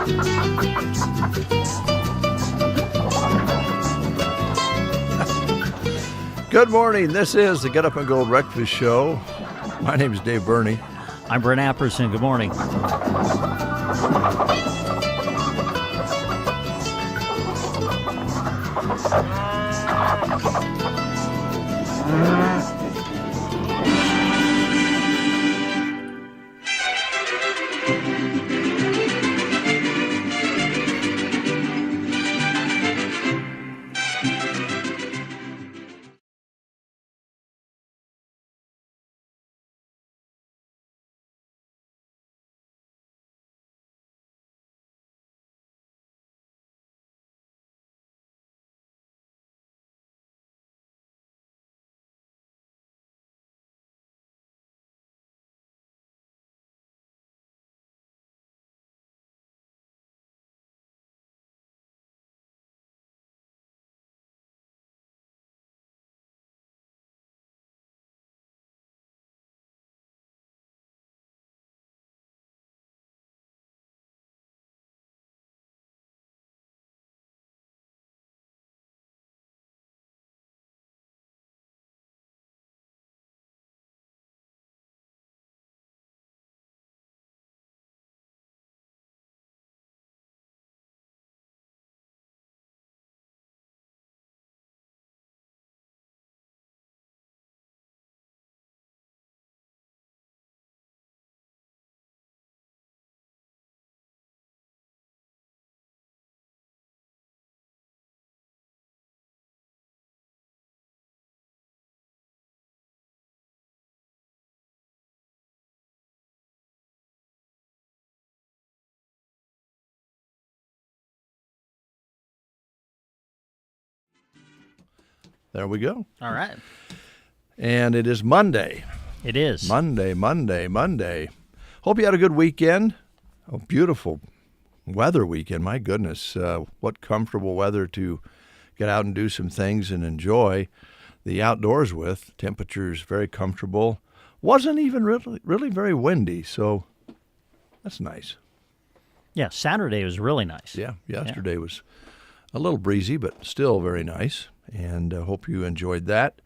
Good morning. This is the Get Up and Go Breakfast Show. My name is Dave Burney. I'm Brent Apperson. Good morning. There we go. All right. And it is Monday. It is. Monday. Hope you had a good weekend. A beautiful weather weekend. My goodness, what comfortable weather to get out and do some things and enjoy the outdoors with. Temperatures very comfortable. Wasn't even really very windy, so that's nice. Yeah, Saturday was really nice. Yeah, yesterday was a little breezy, but still very nice. And I hope you enjoyed that.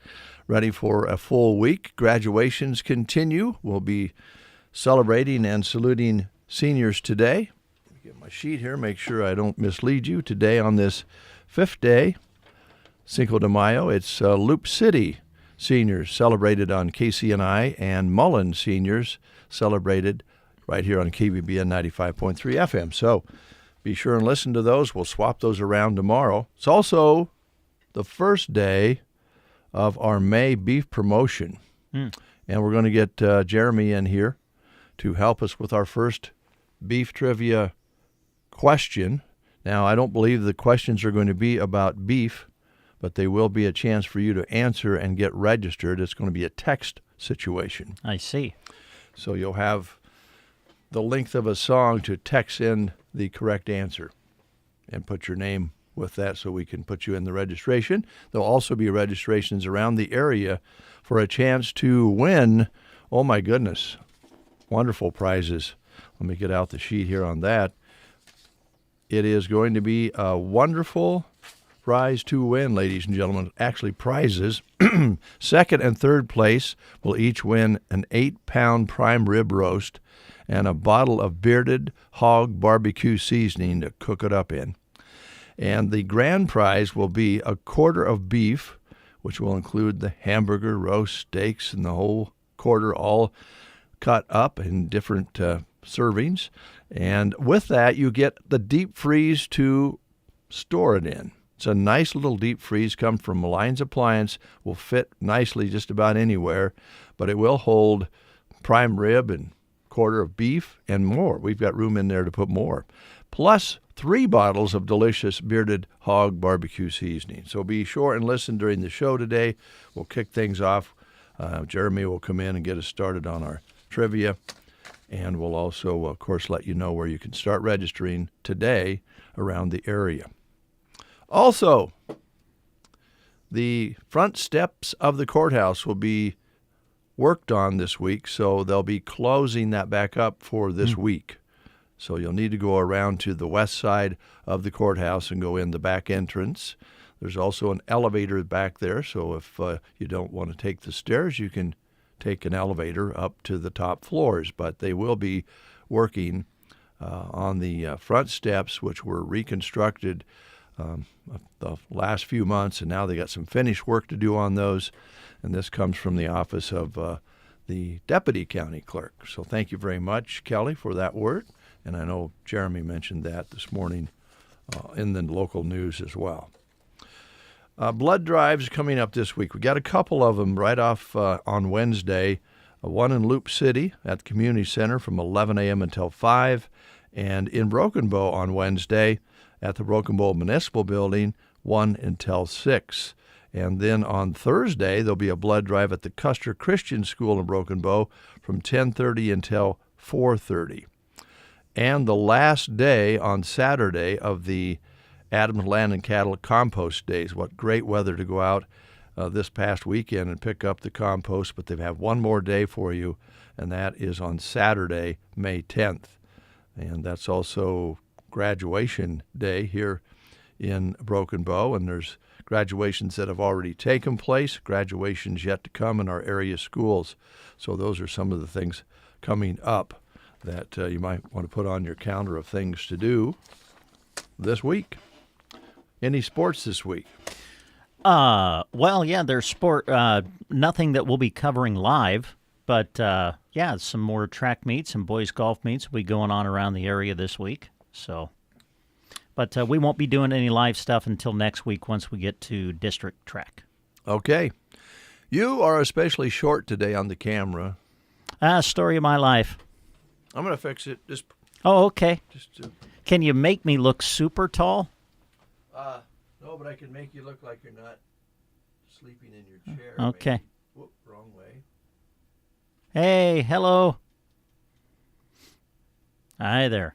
Ready for a full week. Graduations continue. We'll be celebrating and saluting seniors today. Let me get my sheet here, make sure I don't mislead you. Today on this fifth day, Cinco de Mayo, it's Loop City seniors celebrated on KCNI and Mullen seniors celebrated right here on KBBN 95.3 FM. So be sure and listen to those. We'll swap those around tomorrow. It's also the first day of our May beef promotion. And we're going to get Jeremy in here to help us with our first beef trivia question. Now, I don't believe the questions are going to be about beef, but they will be a chance for you to answer and get registered. It's going to be a text situation. I see. So you'll have the length of a song to text in the correct answer and put your name with that so we can put you in the registration. There'll also be registrations around the area for a chance to win, oh my goodness, wonderful prizes. Let me get out the sheet here on that. It is going to be a wonderful prize to win, ladies and gentlemen. Actually, prizes. Second and third place will each win an 8-pound prime rib roast and a bottle of bearded hog barbecue seasoning to cook it up in. And the grand prize will be a quarter of beef, which will include the hamburger, roast, steaks, and the whole quarter all cut up in different servings. And with that, you get the deep freeze to store it in. It's a nice little deep freeze, come from Maline's Appliance, will fit nicely just about anywhere, but it will hold prime rib and quarter of beef and more. We've got room in there to put more. Plus 3 bottles of delicious bearded hog barbecue seasoning. So be sure and listen during the show today. We'll kick things off. Jeremy will come in and get us started on our trivia. And we'll also, of course, let you know where you can start registering today around the area. Also, the front steps of the courthouse will be worked on this week, so they'll be closing that back up for this week. So you'll need to go around to the west side of the courthouse and go in the back entrance. There's also an elevator back there, so if you don't want to take the stairs, you can take an elevator up to the top floors. But they will be working on the front steps, which were reconstructed the last few months, and now they got some finished work to do on those. And this comes from the office of the Deputy County Clerk. So thank you very much, Kelly, for that word. And I know Jeremy mentioned that this morning in the local news as well. Blood drives coming up this week. We got a couple of them right off on Wednesday. One in Loop City at the Community Center from 11 a.m. until 5, and in Broken Bow on Wednesday at the Broken Bow Municipal Building, 1 until 6. And then on Thursday, there'll be a blood drive at the Custer Christian School in Broken Bow from 10:30 until 4:30. And the last day on Saturday of the Adams Land and Cattle Compost Days. What great weather to go out this past weekend and pick up the compost, but they have one more day for you, and that is on Saturday, May 10th. And that's also graduation day here in Broken Bow, and there's graduations that have already taken place, graduations yet to come in our area schools. So those are some of the things coming up that you might want to put on your calendar of things to do this week. Any sports this week? Well, yeah, there's sport. Nothing that we'll be covering live, but yeah, some more track meets and boys golf meets will be going on around the area this week. So, but we won't be doing any live stuff until next week once we get to district track. Okay. You are especially short today on the camera. Story of my life. I'm going to fix it. Oh, okay. Just Can you make me look super tall? no, but I can make you look like you're not sleeping in your chair. Okay. Maybe. Whoop, wrong way. Hey, hello. Hi there.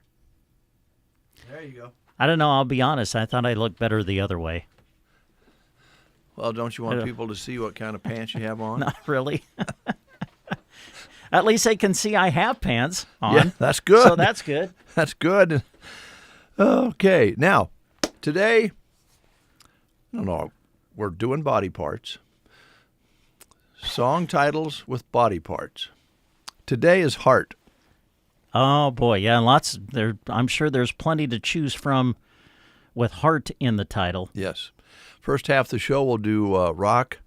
There you go. I don't know. I'll be honest. I thought I looked better the other way. Well, don't you want people to see what kind of pants you have on? Not really. At least they can see I have pants on. Yeah, that's good. So that's good. That's good. Okay. Now, today, we're doing body parts. Song titles with body parts. Today is heart. Oh boy, yeah, lots there. I'm sure there's plenty to choose from with heart in the title. Yes. First half of the show, we'll do rock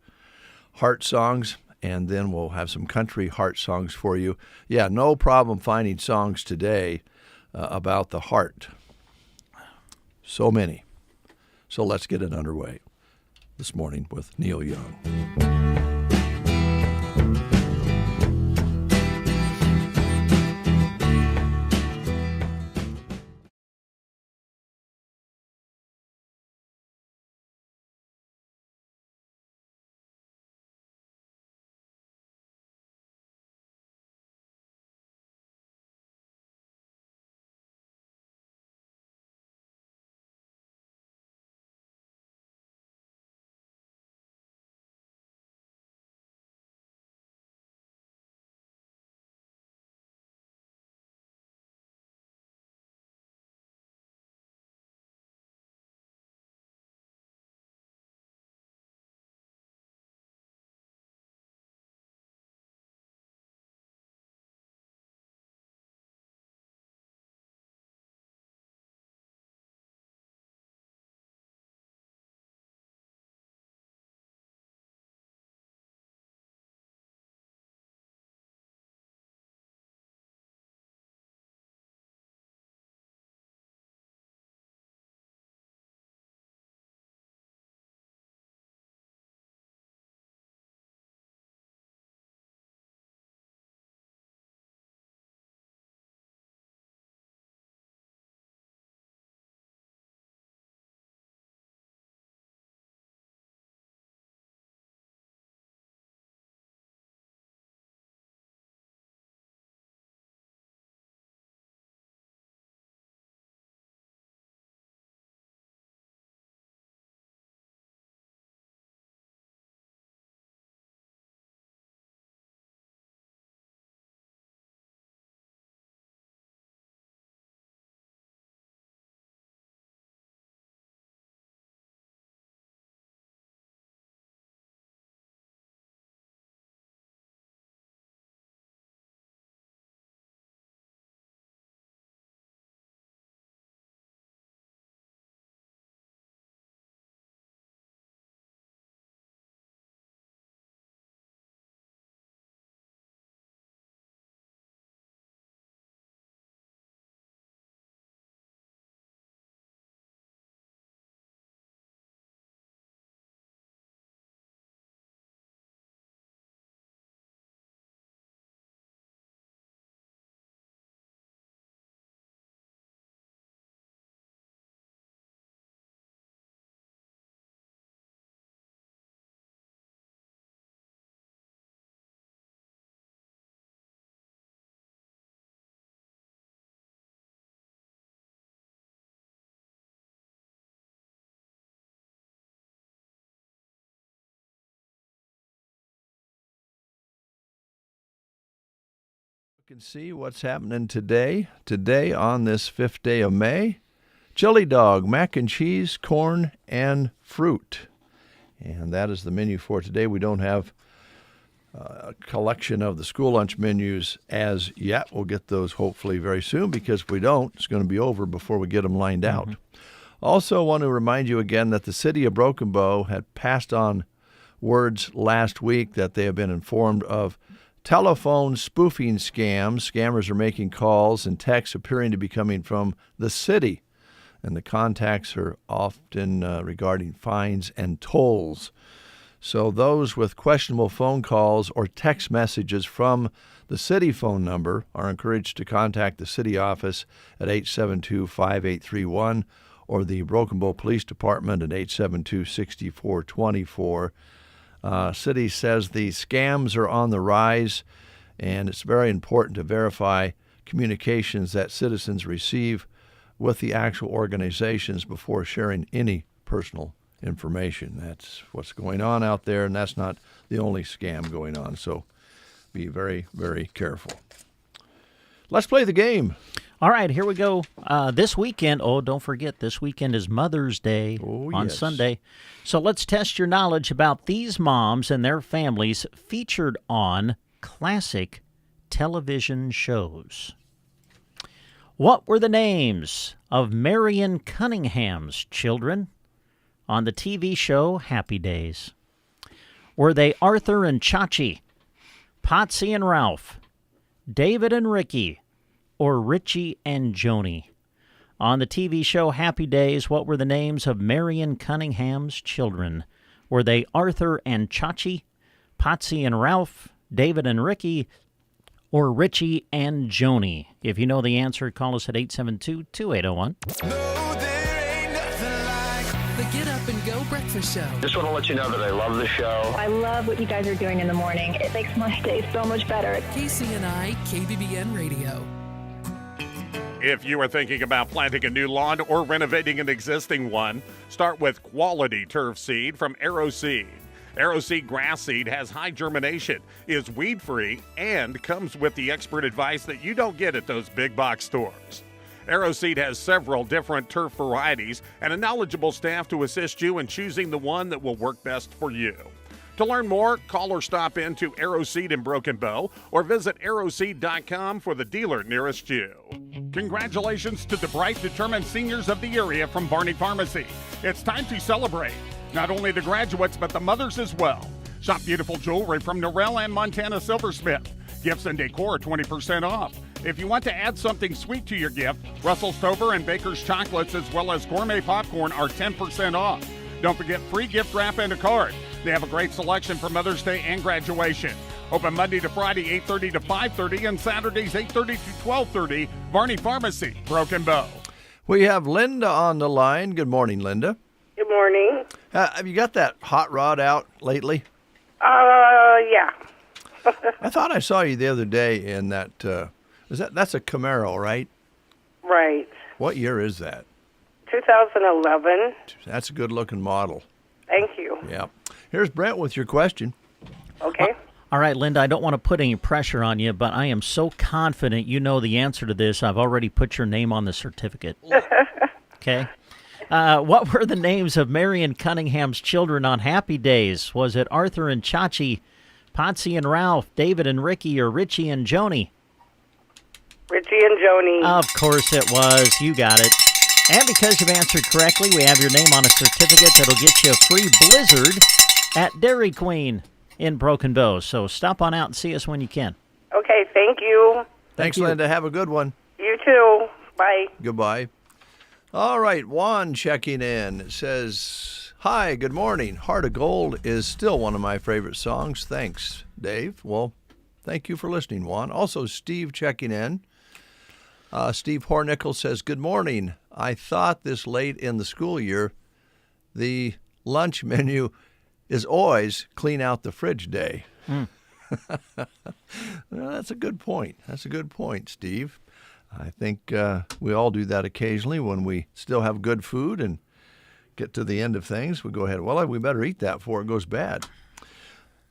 heart songs, and then we'll have some country heart songs for you. Yeah, no problem finding songs today about the heart. So many. So let's get it underway this morning with Neil Young. You can see what's happening today. Today, on this 5th day of May, chili dog, mac and cheese, corn, and fruit. And that is the menu for today. We don't have a collection of the school lunch menus as yet. We'll get those hopefully very soon, because if we don't, it's going to be over before we get them lined out. Also, want to remind you again that the city of Broken Bow had passed on words last week that they have been informed of telephone spoofing scams. Scammers are making calls and texts appearing to be coming from the city, and the contacts are often regarding fines and tolls. So those with questionable phone calls or text messages from the city phone number are encouraged to contact the city office at 872-5831 or the Broken Bow Police Department at 872-6424. City says the scams are on the rise, and it's very important to verify communications that citizens receive with the actual organizations before sharing any personal information. That's what's going on out there, and that's not the only scam going on. So be very, very careful. Let's play the game. All right, here we go. This weekend, don't forget, this weekend is Mother's Day on yes. Sunday. So let's test your knowledge about these moms and their families featured on classic television shows. What were the names of Marion Cunningham's children on the TV show Happy Days? Were they Arthur and Chachi, Potsy and Ralph, David and Ricky, or Richie and Joni? On the TV show Happy Days, what were the names of Marion Cunningham's children? Were they Arthur and Chachi, Potsy and Ralph, David and Ricky, or Richie and Joni? If you know the answer, call us at 872-2801. No, there ain't nothing like The Get Up and Go Breakfast Show. Just want to let you know that I love the show. I love what you guys are doing in the morning. It makes my day so much better. KCNI, KBBN Radio. If you are thinking about planting a new lawn or renovating an existing one, start with quality turf seed from Arrow Seed. Arrow Seed grass seed has high germination, is weed-free, and comes with the expert advice that you don't get at those big box stores. Arrow Seed has several different turf varieties and a knowledgeable staff to assist you in choosing the one that will work best for you. To learn more, call or stop in to Arrow Seed in Broken Bow or visit arrowseed.com for the dealer nearest you. Congratulations to the bright, determined seniors of the area from Barney Pharmacy. It's time to celebrate. Not only the graduates, but the mothers as well. Shop beautiful jewelry from Norrell and Montana Silversmith. Gifts and decor 20% off. If you want to add something sweet to your gift, Russell Stover and Baker's Chocolates as well as gourmet popcorn are 10% off. Don't forget free gift wrap and a card. They have a great selection for Mother's Day and graduation. Open Monday to Friday, 8:30 to 5:30, and Saturdays, 8:30 to 12:30. Barney Pharmacy, Broken Bow. We have Linda on the line. Good morning, Linda. Good morning. Have you got that hot rod out lately? Yeah. I thought I saw you the other day in that. That's a Camaro, right? Right. What year is that? 2011. That's a good-looking model. Thank you. Yeah. Here's Brent with your question. Okay. All right, Linda, I don't want to put any pressure on you, but I am so confident you know the answer to this. I've already put your name on the certificate. Okay. What were the names of Marion Cunningham's children on Happy Days? Was it Arthur and Chachi, Potsy and Ralph, David and Ricky, or Richie and Joni? Richie and Joni. Of course it was. You got it. And because you've answered correctly, we have your name on a certificate that'll get you a free Blizzard at Dairy Queen in Broken Bow. So stop on out and see us when you can. Okay, thank you. Thanks, you. Linda. Have a good one. You too. Bye. Goodbye. All right, Juan checking in. It says, hi, good morning. Heart of Gold is still one of my favorite songs. Thanks, Dave. Well, thank you for listening, Juan. Also, Steve checking in. Steve Hornickel says, good morning. I thought this late in the school year, the lunch menu is always clean out the fridge day. Well, that's a good point. That's a good point, Steve. I think we all do that occasionally when we still have good food and get to the end of things. We go ahead, well, we better eat that before it goes bad.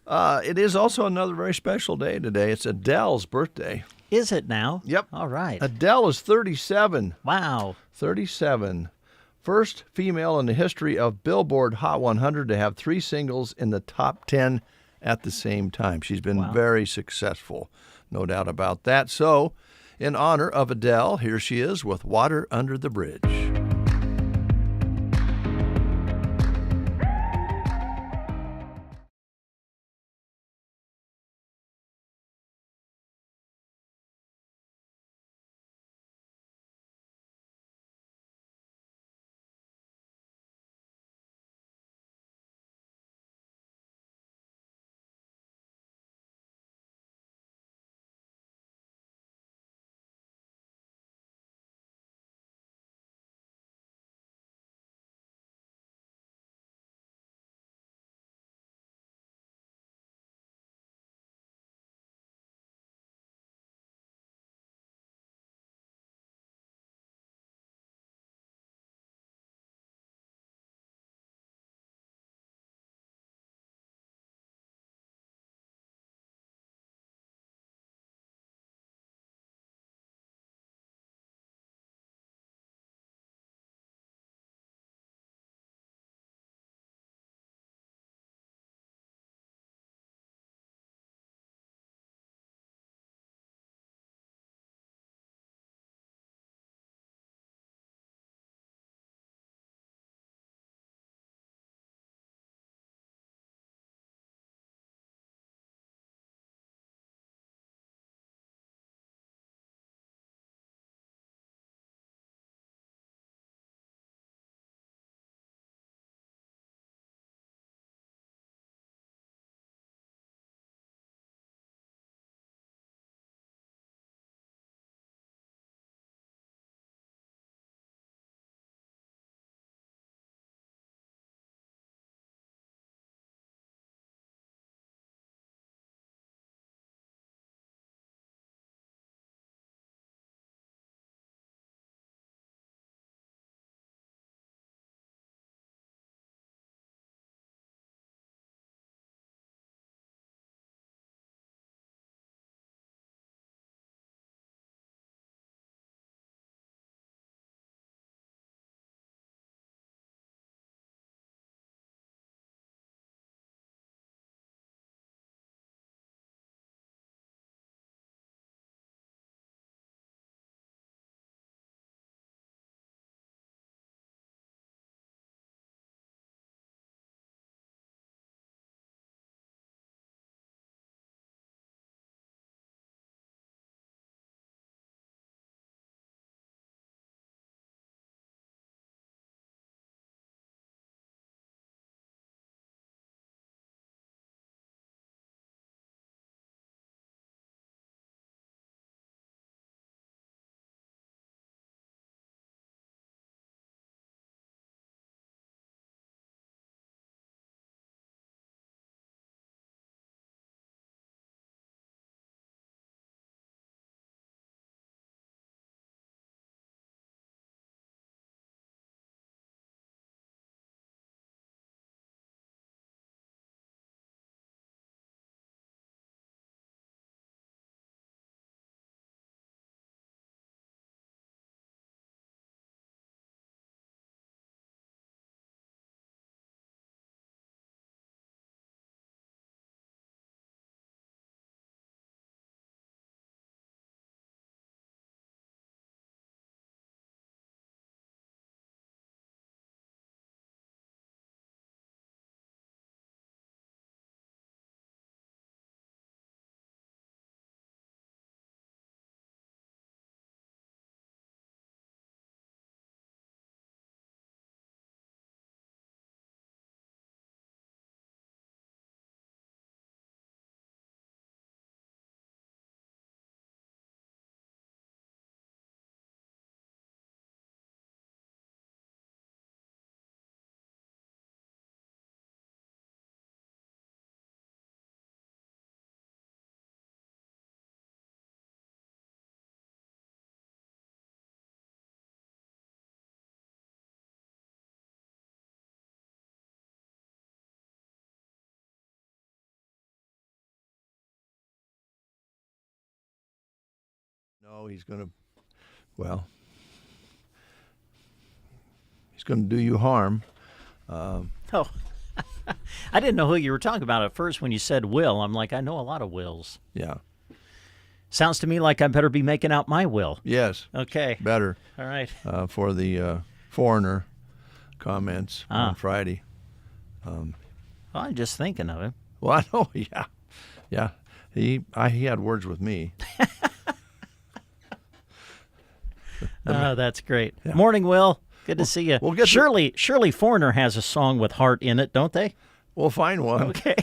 It is also another very special day today. It's Adele's birthday. Is it now? Yep. All right. Adele is 37. Wow. 37. First female in the history of Billboard Hot 100 to have 3 singles in the top 10 at the same time. She's been very successful, no doubt about that. So, in honor of Adele, here she is with Water Under the Bridge. No, he's going to, well, he's going to do you harm. Oh, I didn't know who you were talking about at first when you said Will. I'm like, I know a lot of Wills. Yeah. Sounds to me like I better be making out my will. Yes. Okay. Better. All right. For the foreigner comments on Friday. Well, I'm just thinking of him. Well, I know. Yeah. Yeah. He had words with me. Oh, that's great. Yeah. Morning, Will. Good to see you. We'll get Surely Foreigner has a song with heart in it, don't they? We'll find one. Okay.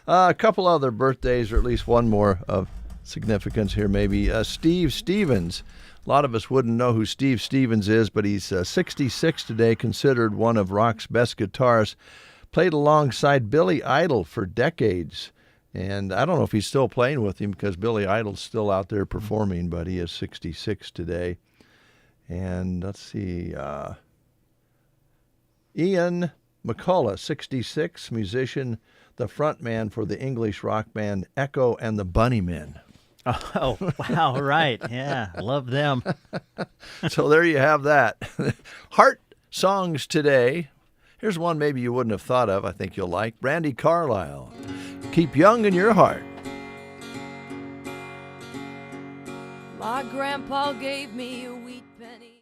A couple other birthdays, or at least one more of significance here, maybe. Steve Stevens. A lot of us wouldn't know who Steve Stevens is, but he's 66 today, considered one of rock's best guitarists. Played alongside Billy Idol for decades. And I don't know if he's still playing with him because Billy Idol's still out there performing, but he is 66 today. And let's see, Ian McCullough, 66, musician, the frontman for the English rock band Echo and the Bunnymen. Oh, wow, right. Yeah, love them. So there you have that. Heart songs today. Here's one maybe you wouldn't have thought of. I think you'll like. Brandy Carlisle, Keep Young in Your Heart. My grandpa gave me a wheat penny.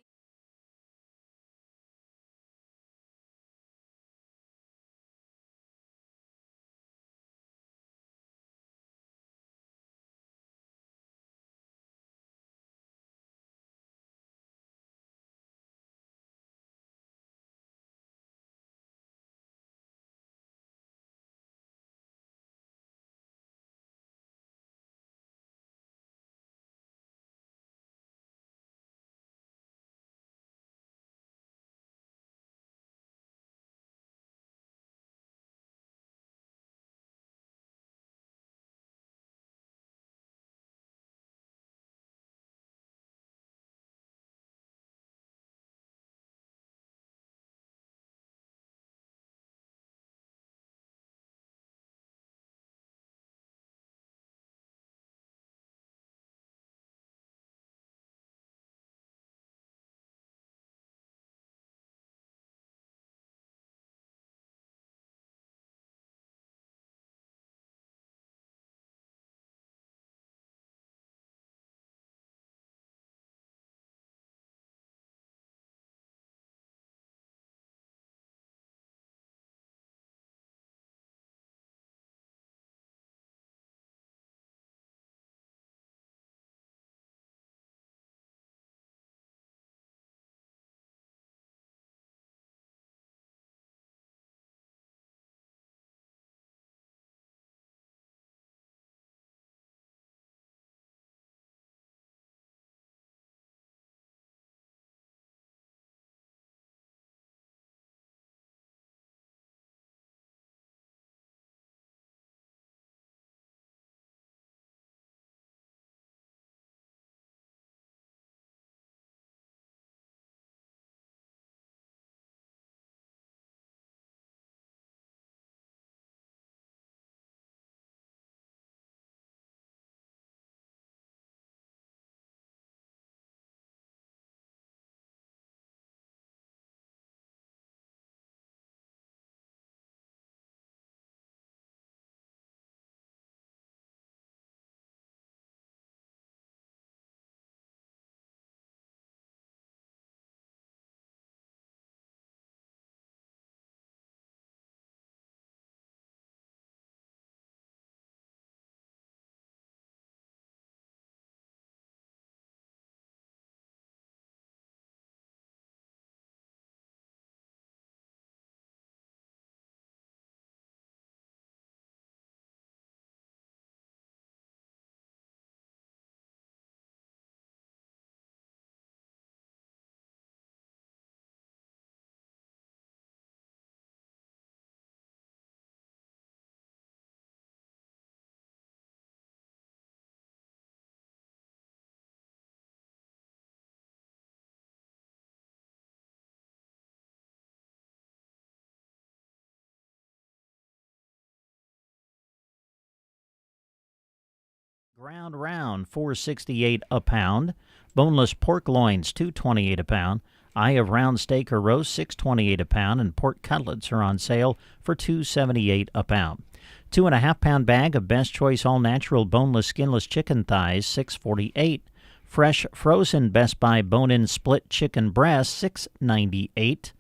Ground round, $4.68 a pound. Boneless pork loins, $2.28 a pound. Eye of round steak or roast, $6.28 a pound, and pork cutlets are on sale for $2.78 a pound. 2.5 pound bag of Best Choice all natural boneless skinless chicken thighs, $6.48. Fresh frozen Best Buy bone-in split chicken breast, $6.98.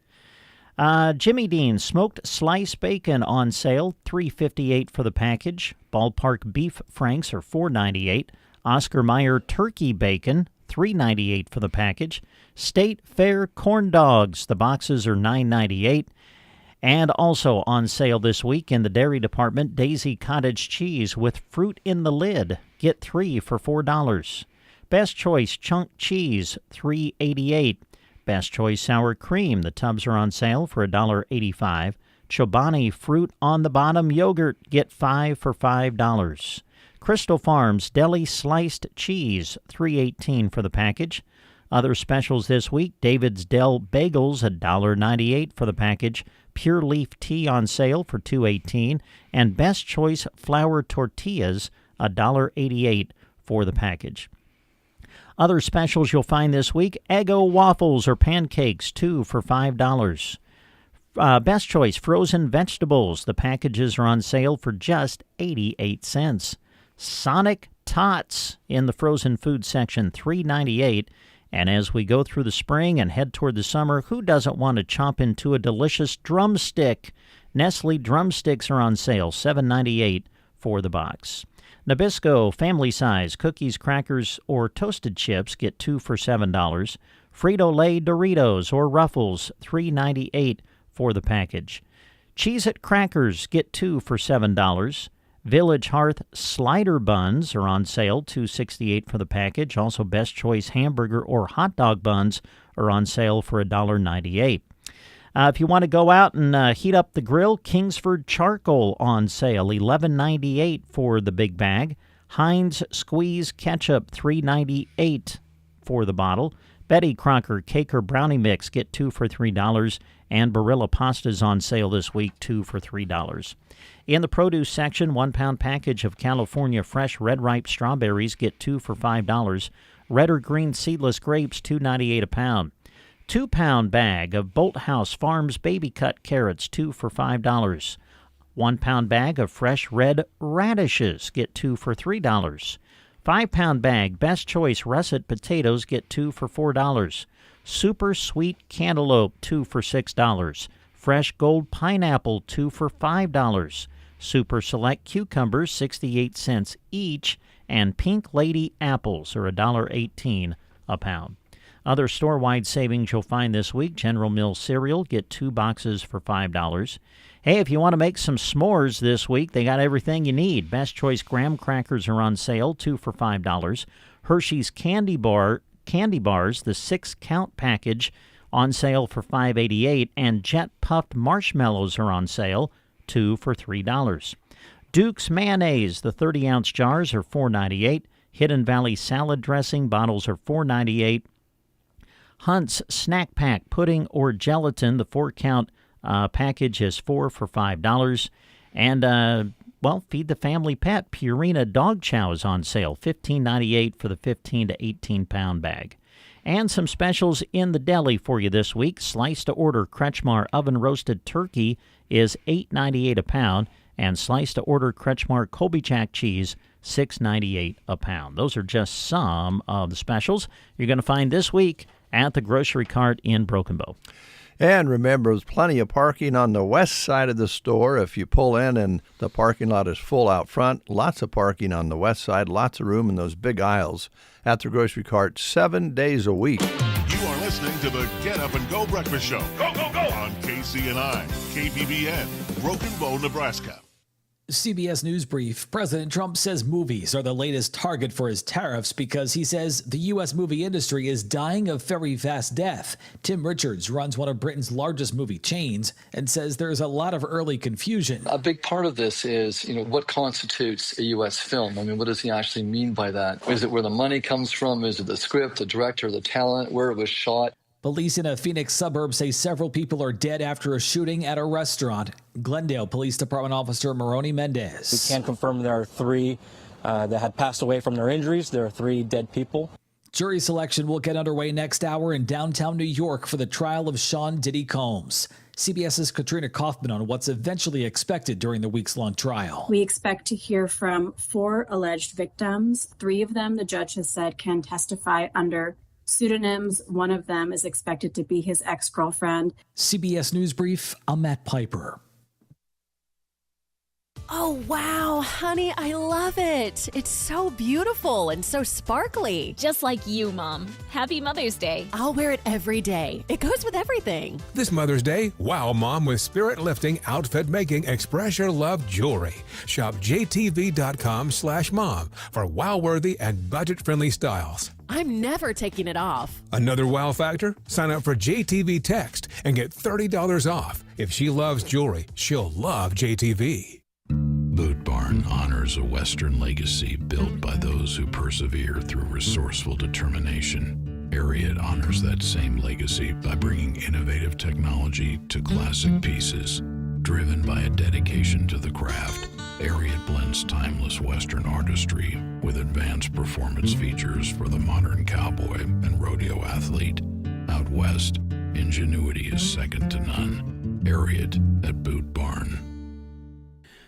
Jimmy Dean's smoked sliced bacon on sale, $3.58 for the package. Ballpark beef franks are $4.98. Oscar Mayer turkey bacon, $3.98 for the package. State Fair corn dogs, the boxes are $9.98. And also on sale this week in the dairy department, Daisy cottage cheese with fruit in the lid. Get 3 for $4. Best Choice chunk cheese, $3.88. Best Choice sour cream, the tubs are on sale for $1.85. Chobani fruit on the bottom yogurt, get 5 for $5. Crystal Farms deli sliced cheese, $3.18 for the package. Other specials this week, David's Dell bagels, $1.98 for the package. Pure Leaf tea on sale for $2.18, and Best Choice flour tortillas, $1.88 for the package. Other specials you'll find this week, Eggo waffles or pancakes, 2 for $5. Best Choice frozen vegetables, the packages are on sale for just 88 cents. Sonic Tots in the frozen food section, $3.98. And as we go through the spring and head toward the summer, who doesn't want to chomp into a delicious drumstick? Nestle drumsticks are on sale, $7.98 for the box. Nabisco family size cookies, crackers, or toasted chips get 2 for $7. Frito-Lay Doritos or Ruffles, $3.98 for the package. Cheez-It crackers get 2 for $7. Village Hearth slider buns are on sale, $2.68 for the package. Also, Best Choice hamburger or hot dog buns are on sale for $1.98. If you want to go out and heat up the grill, Kingsford charcoal on sale, $11.98 for the big bag. Heinz squeeze ketchup, $3.98 for the bottle. Betty Crocker cake or brownie mix, get 2 for $3. And Barilla pastas on sale this week, 2 for $3. In the produce section, 1 pound package of California fresh red ripe strawberries, get 2 for $5. Red or green seedless grapes, $2.98 a pound. 2 pound bag of Bolthouse Farms baby cut carrots, 2 for $5. 1 pound bag of fresh red radishes, get 2 for $3. 5 pound bag Best Choice russet potatoes, get 2 for $4. Super sweet cantaloupe, 2 for $6. Fresh gold pineapple, 2 for $5. Super select cucumbers, 68 cents each. And pink lady apples are $1.18 a pound. Other store-wide savings you'll find this week, General Mills cereal, get 2 boxes for $5. Hey, if you want to make some s'mores this week, they got everything you need. Best Choice graham crackers are on sale, 2 for $5. Hershey's candy bars, the 6-count package, on sale for $5.88, and Jet Puffed marshmallows are on sale, 2 for $3. Duke's mayonnaise, the 30-ounce jars are $4.98. Hidden Valley salad dressing bottles are $4.98. Hunt's Snack Pack pudding or gelatin, the 4-count package is 4 for $5. And, Feed the Family Pet Purina dog chow is on sale, $15.98 for the 15 to 18-pound bag. And some specials in the deli for you this week. Slice-to-order Kretschmar oven-roasted turkey is $8.98 a pound, and slice-to-order Kretschmar Colby Jack cheese, $6.98 a pound. Those are just some of the specials you're going to find this week at the grocery cart in Broken Bow. And remember, there's plenty of parking on the west side of the store. If you pull in and the parking lot is full out front, lots of parking on the west side, lots of room in those big aisles at the grocery cart 7 days a week. You are listening to the Get Up and Go Breakfast Show. Go, go, go! On KCNI, KBBN, Broken Bow, Nebraska. CBS News Brief. President Trump says movies are the latest target for his tariffs because he says the U.S. movie industry is dying a very fast death. Tim Richards runs one of Britain's largest movie chains and says there's a lot of early confusion. A big part of this is, what constitutes a U.S. film? What does he actually mean by that? Is it where the money comes from? Is it the script, the director, the talent, where it was shot? Police in a Phoenix suburb say several people are dead after a shooting at a restaurant. Glendale Police Department Officer Maroni Mendez. We can confirm there are 3 that had passed away from their injuries. There are 3 dead people. Jury selection will get underway next hour in downtown New York for the trial of Sean Diddy Combs. CBS's Katrina Kaufman on what's eventually expected during the weeks-long trial. We expect to hear from 4 alleged victims. 3 of them, the judge has said, can testify under pseudonyms. One of them is expected to be his ex-girlfriend. CBS News Brief, I'm Matt Piper. Oh, wow, honey, I love it. It's so beautiful and so sparkly. Just like you, Mom. Happy Mother's Day. I'll wear it every day. It goes with everything. This Mother's Day, wow Mom with spirit-lifting, outfit-making, express your love jewelry. Shop jtv.com/mom for wow-worthy and budget-friendly styles. I'm never taking it off. Another wow factor? Sign up for JTV Text and get $30 off. If she loves jewelry, she'll love JTV. Boot Barn honors a Western legacy built by those who persevere through resourceful determination. Ariat honors that same legacy by bringing innovative technology to classic pieces. Driven by a dedication to the craft, Ariat blends timeless Western artistry with advanced performance features for the modern cowboy and rodeo athlete. Out west, ingenuity is second to none. Ariat at Boot Barn.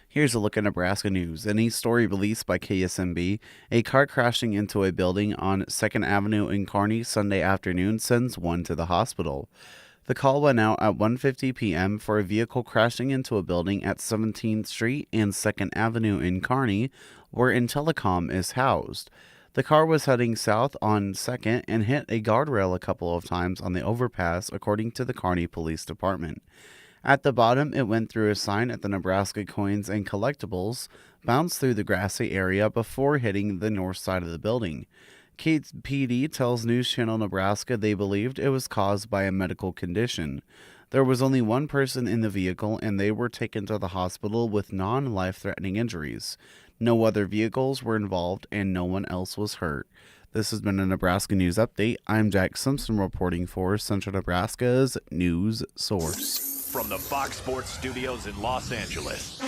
Here's a look at Nebraska news. In a story released by KSNB, a car crashing into a building on 2nd Avenue in Kearney Sunday afternoon sends one to the hospital. The call went out at 1:50 p.m. for a vehicle crashing into a building at 17th Street and 2nd Avenue in Kearney, where Intellicom is housed. The car was heading south on 2nd and hit a guardrail a couple of times on the overpass, according to the Kearney Police Department. At the bottom, it went through a sign at the Nebraska Coins and Collectibles, bounced through the grassy area before hitting the north side of the building. KPD tells News Channel Nebraska they believed it was caused by a medical condition. There was only one person in the vehicle, and they were taken to the hospital with non-life-threatening injuries. No other vehicles were involved, and no one else was hurt. This has been a Nebraska News Update. I'm Jack Simpson reporting for Central Nebraska's News Source. From the Fox Sports Studios in Los Angeles,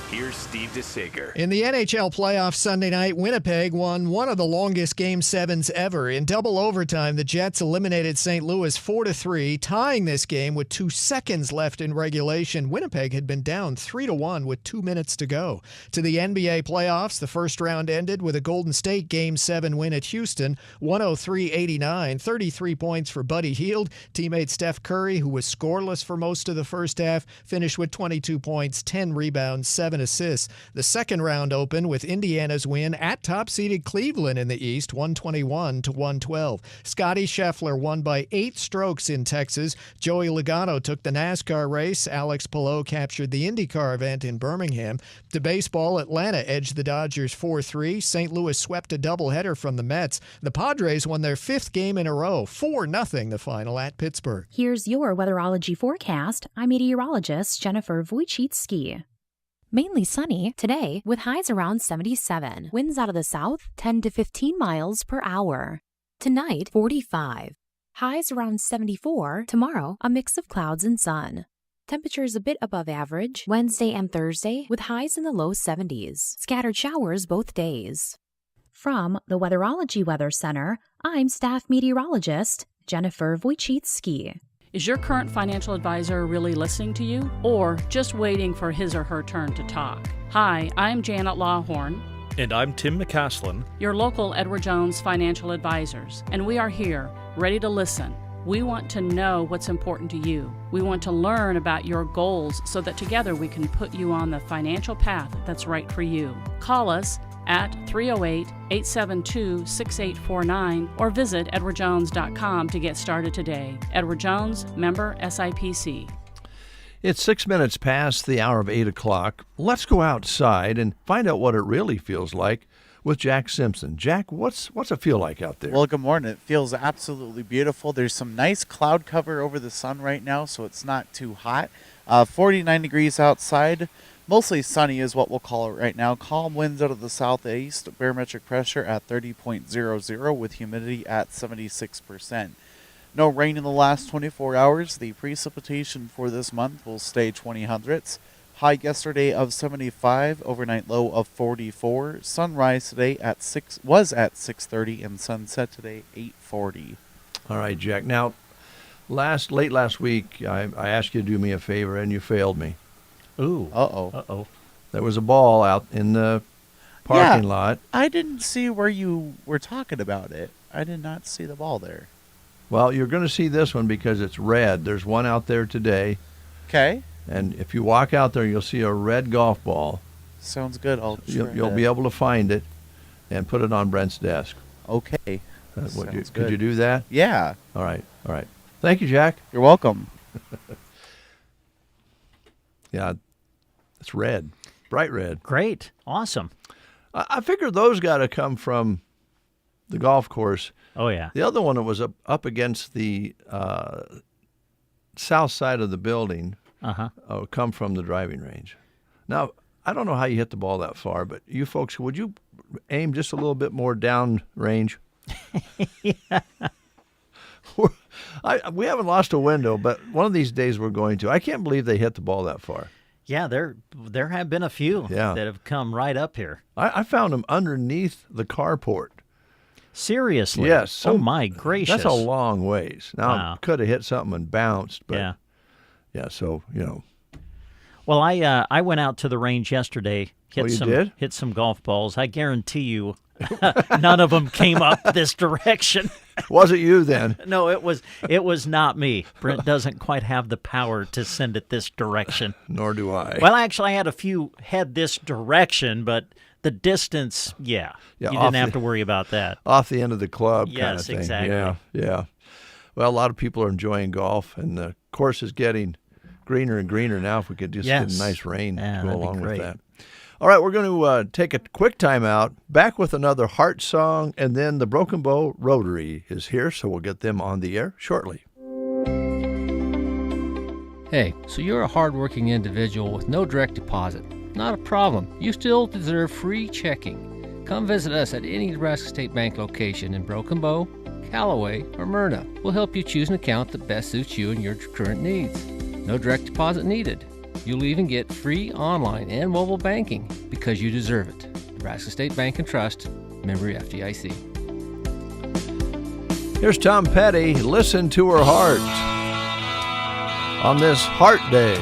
here's Steve DeSager. In the NHL playoffs Sunday night, Winnipeg won one of the longest Game 7s ever. In double overtime, the Jets eliminated St. Louis 4-3, tying this game with 2 seconds left in regulation. Winnipeg had been down 3-1 with 2 minutes to go. To the NBA playoffs, the first round ended with a Golden State Game 7 win at Houston, 103-89, 33 points for Buddy Hield. Teammate Steph Curry, who was scoreless for most of the first half, finished with 22 points, 10 rebounds, 7 assists. The second round opened with Indiana's win at top-seeded Cleveland in the East, 121-112. Scotty Scheffler won by 8 strokes in Texas. Joey Logano took the NASCAR race. Alex Palou captured the IndyCar event in Birmingham. To baseball, Atlanta edged the Dodgers 4-3. St. Louis swept a doubleheader from the Mets. The Padres won their 5th game in a row, 4-0 the final at Pittsburgh. Here's your weatherology forecast. I'm meteorologist Jennifer Wojcicki. Mainly sunny today with highs around 77. Winds out of the south 10 to 15 miles per hour. Tonight 45. Highs around 74. Tomorrow a mix of clouds and sun. Temperatures a bit above average Wednesday and Thursday with highs in the low 70s. Scattered showers both days. From the Weatherology Weather Center, I'm staff meteorologist Jennifer Wojcicki. Is your current financial advisor really listening to you, or just waiting for his or her turn to talk? Hi, I'm Janet Lawhorn. And I'm Tim McCaslin, your local Edward Jones financial advisors, and we are here, ready to listen. We want to know what's important to you. We want to learn about your goals so that together we can put you on the financial path that's right for you. Call us at 308-872-6849 or visit edwardjones.com to get started today. Edward Jones, member SIPC. It's 6 minutes past the hour of 8 o'clock. Let's go outside and find out what it really feels like with Jack Simpson. Jack, what's it feel like out there? Well, good morning. It feels absolutely beautiful. There's some nice cloud cover over the sun right now, so it's not too hot. 49 degrees outside. Mostly sunny is what we'll call it right now. Calm winds out of the southeast. Barometric pressure at 30.00 with humidity at 76%. No rain in the last 24 hours. The precipitation for this month will stay 20 hundredths. High yesterday of 75, overnight low of 44. Sunrise today was at 6:30, and sunset today 8:40. All right, Jack. Now, late last week, I asked you to do me a favor, and you failed me. Ooh. Uh-oh. Uh-oh. There was a ball out in the parking lot. I didn't see where you were talking about it. I did not see the ball there. Well, you're going to see this one because it's red. There's one out there today. Okay. And if you walk out there, you'll see a red golf ball. Sounds good. You'll be able to find it and put it on Brent's desk. Okay. Could you do that? Yeah. All right. Thank you, Jack. You're welcome. Yeah, it's red. Bright red. Great. Awesome. I figured those got to come from the golf course. Oh, yeah. The other one that was up against the south side of the building come from the driving range. Now, I don't know how you hit the ball that far, but you folks, would you aim just a little bit more down range? Yeah. We haven't lost a window, but one of these days we're going to. I can't believe they hit the ball that far. Yeah, there have been a few that have come right up here. I found them underneath the carport. Seriously? Yes. Oh, my gracious. That's a long ways. Now, Wow. could have hit something and bounced, but yeah, so, Well, I went out to the range yesterday, did? hit some golf balls. I guarantee you none of them came up this direction. Was it you then? No, it was not me. Brent doesn't quite have the power to send it this direction. Nor do I. Well, actually, I had a few head this direction, but the distance, you didn't have to worry about that. Off the end of the club kind of Yes, thing. exactly. Yeah. Well, a lot of people are enjoying golf, and the course is getting greener and greener now. If we could just get a nice rain to go that'd be along with great. that. All right, we're going to take a quick time out, back with another Heart song, and then the Broken Bow Rotary is here, so we'll get them on the air shortly. Hey, so you're a hardworking individual with no direct deposit. Not a problem. You still deserve free checking. Come visit us at any Nebraska State Bank location in Broken Bow, Callaway, or Myrna. We'll help you choose an account that best suits you and your current needs. No direct deposit needed. You'll even get free online and mobile banking because you deserve it. Nebraska State Bank and Trust, member FDIC. Here's Tom Petty, Listen to Her Heart, on this Heart Day.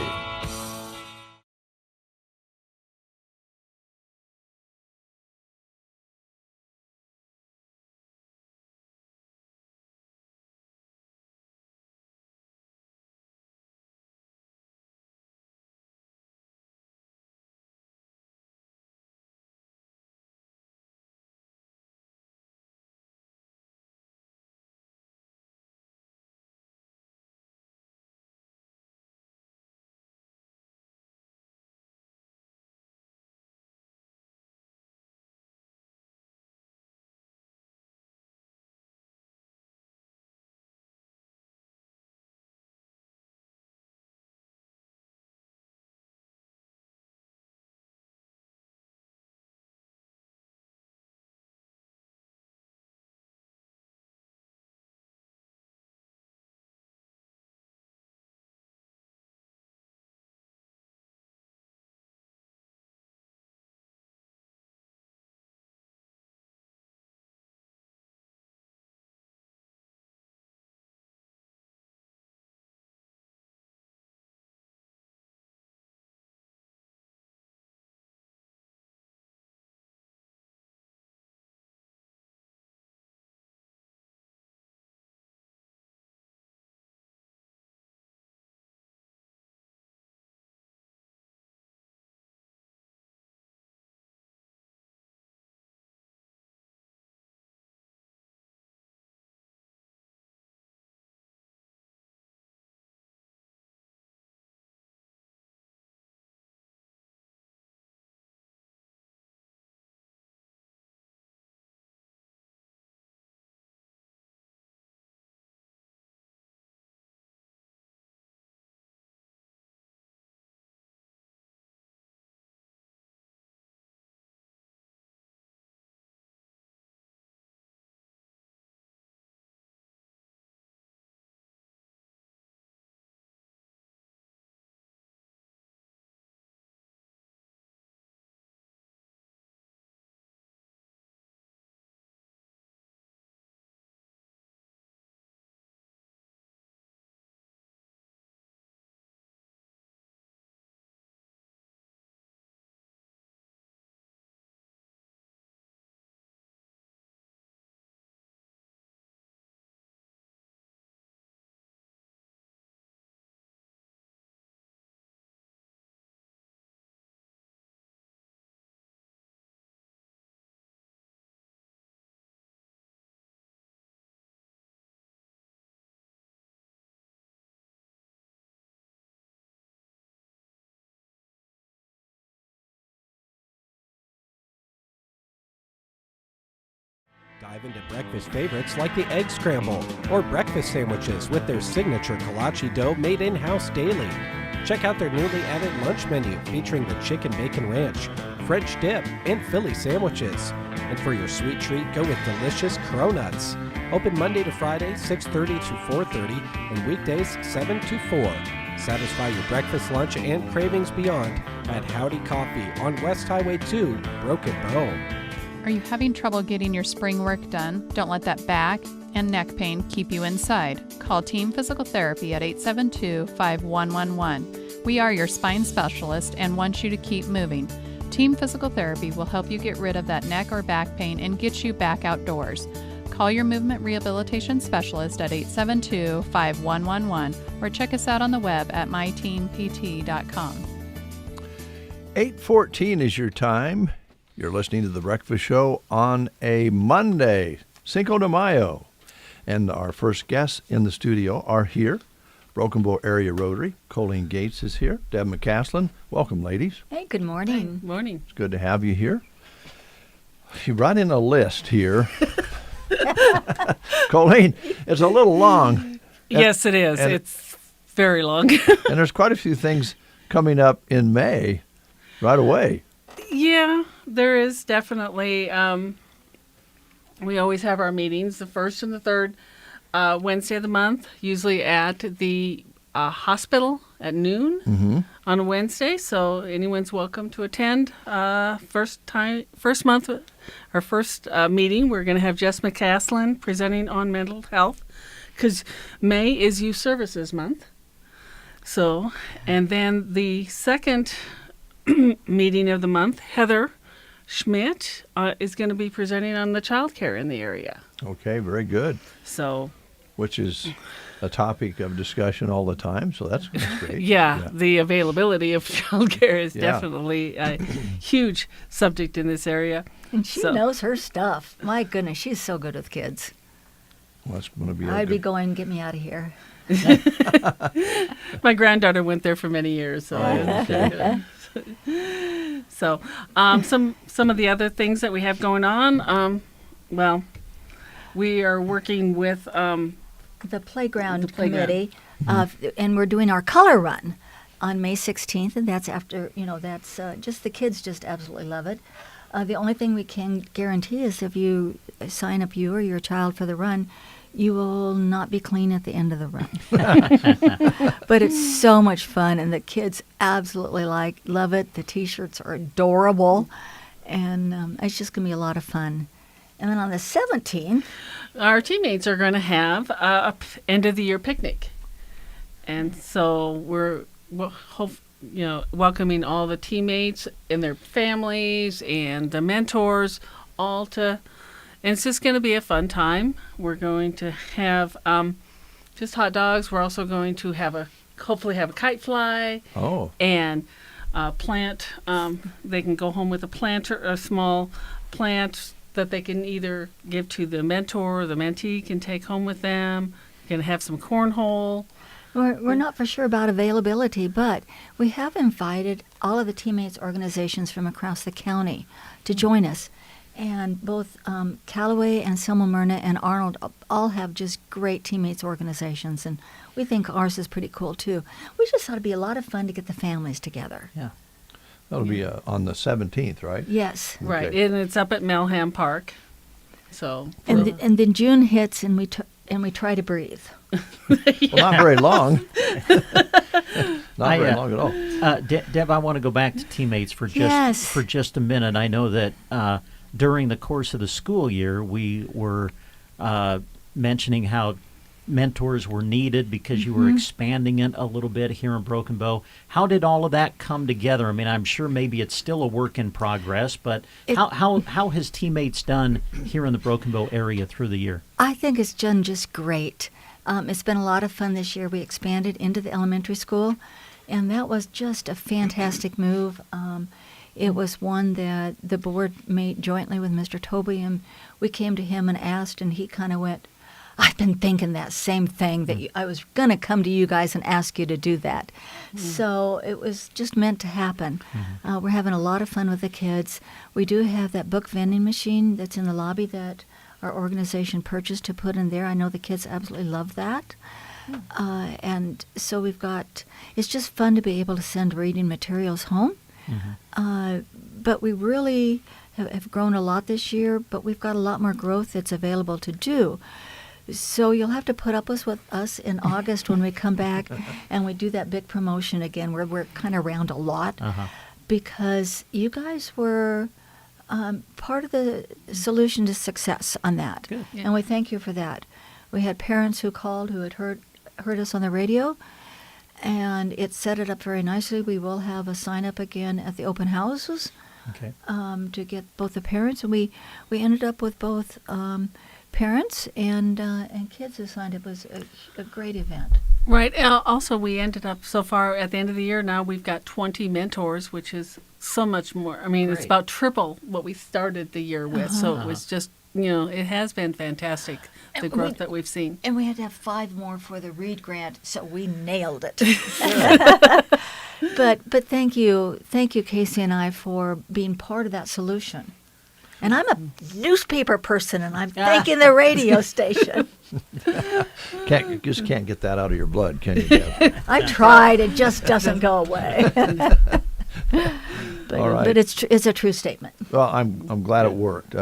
Dive into breakfast favorites like the egg scramble or breakfast sandwiches with their signature kolache dough made in-house daily. Check out their newly added lunch menu featuring the chicken bacon ranch, French dip, and Philly sandwiches. And for your sweet treat, go with delicious cronuts. Open Monday to Friday, 6:30 to 4:30, and weekdays, 7 to 4. Satisfy your breakfast, lunch, and cravings beyond at Howdy Coffee on West Highway 2, Broken Bow. Are you having trouble getting your spring work done? Don't let that back and neck pain keep you inside. Call Team Physical Therapy at 872-5111. We are your spine specialist and want you to keep moving. Team Physical Therapy will help you get rid of that neck or back pain and get you back outdoors. Call your movement rehabilitation specialist at 872-5111 or check us out on the web at myteampt.com. 8:14 is your time. You're listening to The Breakfast Show on a Monday, Cinco de Mayo. And our first guests in the studio are here. Broken Bow Area Rotary. Colleen Gates is here. Deb McCaslin. Welcome, ladies. Hey, good morning. Good morning. It's good to have you here. You brought in a list here. Colleen, it's a little long. Yes, it is. It's very long. And there's quite a few things coming up in May right away. Yeah, there is definitely. We always have our meetings the first and the third Wednesday of the month, usually at the hospital at noon on a Wednesday. So anyone's welcome to attend. First meeting, we're going to have Jess McCaslin presenting on mental health because May is Youth Services Month. So, and then the second meeting of the month, Heather Schmidt is going to be presenting on the child care in the area. Okay, very good. So, which is a topic of discussion all the time, so that's great. Yeah, the availability of child care is definitely a huge subject in this area. And she knows her stuff. My goodness, she's so good with kids. Well, that's going to be I'd be going, get me out of here. My granddaughter went there for many years. So, so some of the other things that we have going on, well, we are working with the playground committee, and we're doing our color run on May 16th, and that's after, that's just the kids just absolutely love it. The only thing we can guarantee is if you sign up you or your child for the run, you will not be clean at the end of the run. But it's so much fun, and the kids absolutely love it. The T-shirts are adorable, and it's just going to be a lot of fun. And then on the 17th, our teammates are going to have a end of the year picnic, and so we're welcoming all the teammates and their families and the mentors all to. And it's just going to be a fun time. We're going to have just hot dogs. We're also going to hopefully have a kite fly. Oh. And plant. They can go home with a small plant that they can either give to the mentor or the mentee can take home with them. We're going to have some cornhole. We're not for sure about availability, but we have invited all of the teammates organizations from across the county to join us. And both Callaway and Selma Myrna and Arnold all have just great teammates organizations, and we think ours is pretty cool too. We just thought it'd be a lot of fun to get the families together. Yeah. That'll be on the 17th, right? Yes. Okay. Right, and it's up at Melham Park. So. And then June hits, and we try to breathe. Well, not very long. Not very long at all. Deb, I want to go back to teammates for just a minute. I know that during the course of the school year, we were mentioning how mentors were needed because you were expanding it a little bit here in Broken Bow. How did all of that come together? I mean, I'm sure maybe it's still a work in progress, but how has teammates done here in the Broken Bow area through the year? I think it's done just great. It's been a lot of fun this year. We expanded into the elementary school, and that was just a fantastic move. It was one that the board made jointly with Mr. Toby, and we came to him and asked, and he kind of went, I've been thinking that same thing, that I was going to come to you guys and ask you to do that. So it was just meant to happen. We're having a lot of fun with the kids. We do have that book vending machine that's in the lobby that our organization purchased to put in there. I know the kids absolutely love that. And so we've got, it's just fun to be able to send reading materials home. But we really have grown a lot this year, but we've got a lot more growth that's available to do. So you'll have to put up with us in August when we come back and we do that big promotion again where we're kind of around a lot because you guys were part of the solution to success on that. Good. And we thank you for that. We had parents who called who had heard us on the radio, and it set it up very nicely. We will have a sign-up again at the open houses to get both the parents, and we ended up with both parents and kids who signed up. It was a great event. Right. Also, we ended up so far at the end of the year now we've got 20 mentors, which is so much more. I mean, it's Great. about triple what we started the year with. So it was just, it has been fantastic, the growth that we've seen. And we had to have 5 more for the Reed grant, so we nailed it. But thank you, KCNI, for being part of that solution. And I'm a newspaper person, and I'm thanking the radio station. You just can't get that out of your blood, can you, Deb? I tried. It just doesn't go away. All right. But it's a true statement. Well, I'm glad it worked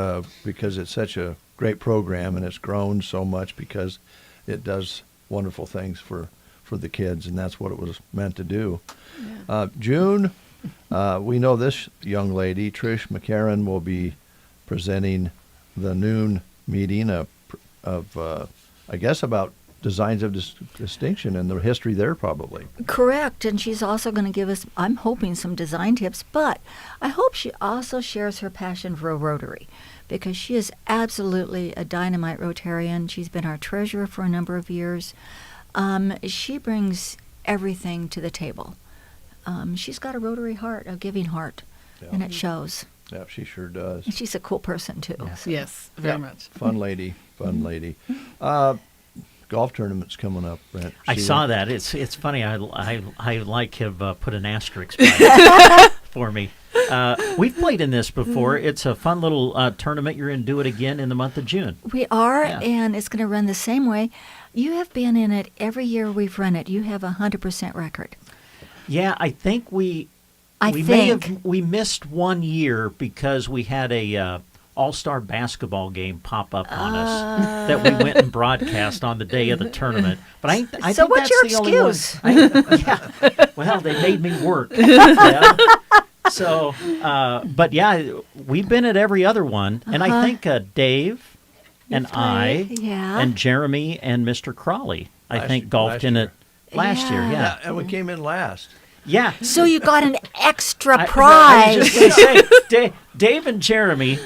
because it's such a great program, and it's grown so much because it does wonderful things for the kids, and that's what it was meant to do. June, we know this young lady, Trish McCarran, will be presenting the noon meeting of I guess, about designs of distinction and the history there, probably. Correct, and she's also going to give us, I'm hoping, some design tips, but I hope she also shares her passion for a Rotary, because she is absolutely a dynamite Rotarian. She's been our treasurer for a number of years. She brings everything to the table. She's got a Rotary heart, a giving heart, and it shows. Yeah, she sure does. And she's a cool person, too. Yes, very much. Fun lady. Golf tournament's coming up, Brent. I saw that. It's funny. I like have put an asterisk by it for me. We've played in this before. It's a fun little tournament. You're going to do it again in the month of June. We are, and it's going to run the same way. You have been in it every year we've run it. You have a 100% record. Yeah, I think we missed 1 year because we had a all-star basketball game pop up on us that we went and broadcast on the day of the tournament. But I so think what's that's your the excuse? only one. Well, they made me work. Yeah. So, but yeah, we've been at every other one, and I think Dave and I and Jeremy and Mr. Crawley, I think, golfed in it last year. Yeah, and we came in last. Yeah. So you got an extra I prize. was just going to say, Dave and Jeremy,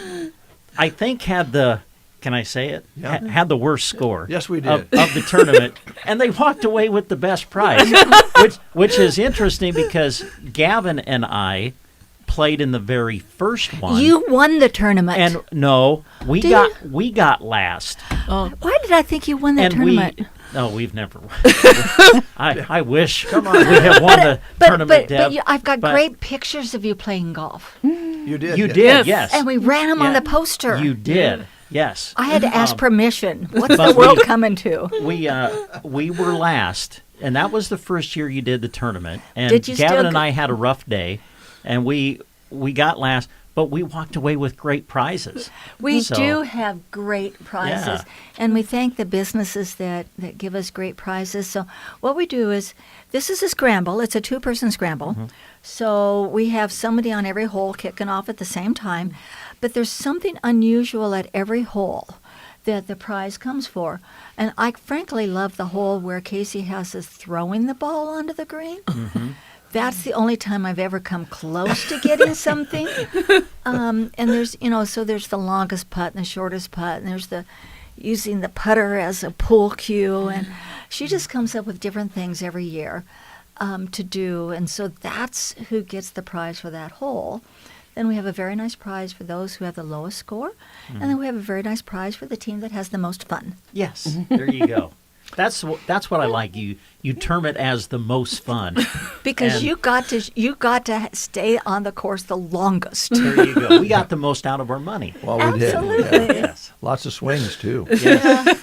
I think had the, can I say it? Yeah. Had the worst score. Yes, we did. Of the tournament. And they walked away with the best prize, which is interesting because Gavin and I played in the very first one. You won the tournament. And no, we got last. Why did I think you won the tournament? We've never won. I wish we had won the tournament, Deb. But I've got great pictures of you playing golf. You did. You did, yes. And we ran them on the poster. You did, yes. I had to ask permission. What's the world coming to? We were last, and that was the first year you did the tournament. And Did you Gavin and I had a rough day, and we got last. But we walked away with great prizes. We do have great prizes. And we thank the businesses that give us great prizes. So what we do is, this is a scramble. It's a 2-person scramble. Mm-hmm. So we have somebody on every hole kicking off at the same time. But there's something unusual at every hole that the prize comes for. And I frankly love the hole where Casey has us throwing the ball onto the green. Mm-hmm. That's the only time I've ever come close to getting something. And there's, so there's the longest putt and the shortest putt, and there's using the putter as a pool cue. And she just comes up with different things every year to do. And so that's who gets the prize for that hole. Then we have a very nice prize for those who have the lowest score. And then we have a very nice prize for the team that has the most fun. Yes, there you go. That's what I like. You term it as the most fun. Because And you got to stay on the course the longest. there you go. We got the most out of our money. Well, we did. Absolutely. Yes. Lots of swings, too. Yes.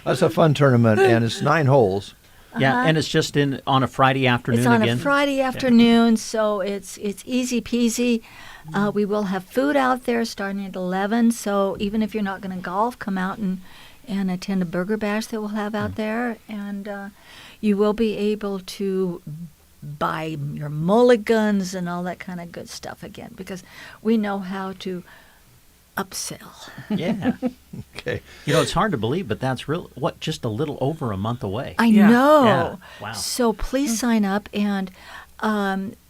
That's a fun tournament, and it's 9 holes. Yeah, and it's just on a Friday afternoon It's on again. a Friday afternoon, so it's easy peasy. We will have food out there starting at 11, so even if you're not going to golf, come out and attend a burger bash that we'll have out there, and you will be able to buy your mulligans and all that kind of good stuff again, because we know how to upsell. Yeah. Okay. You know, it's hard to believe, but that's just a little over a month away. I know. Yeah. Wow. So please sign up, and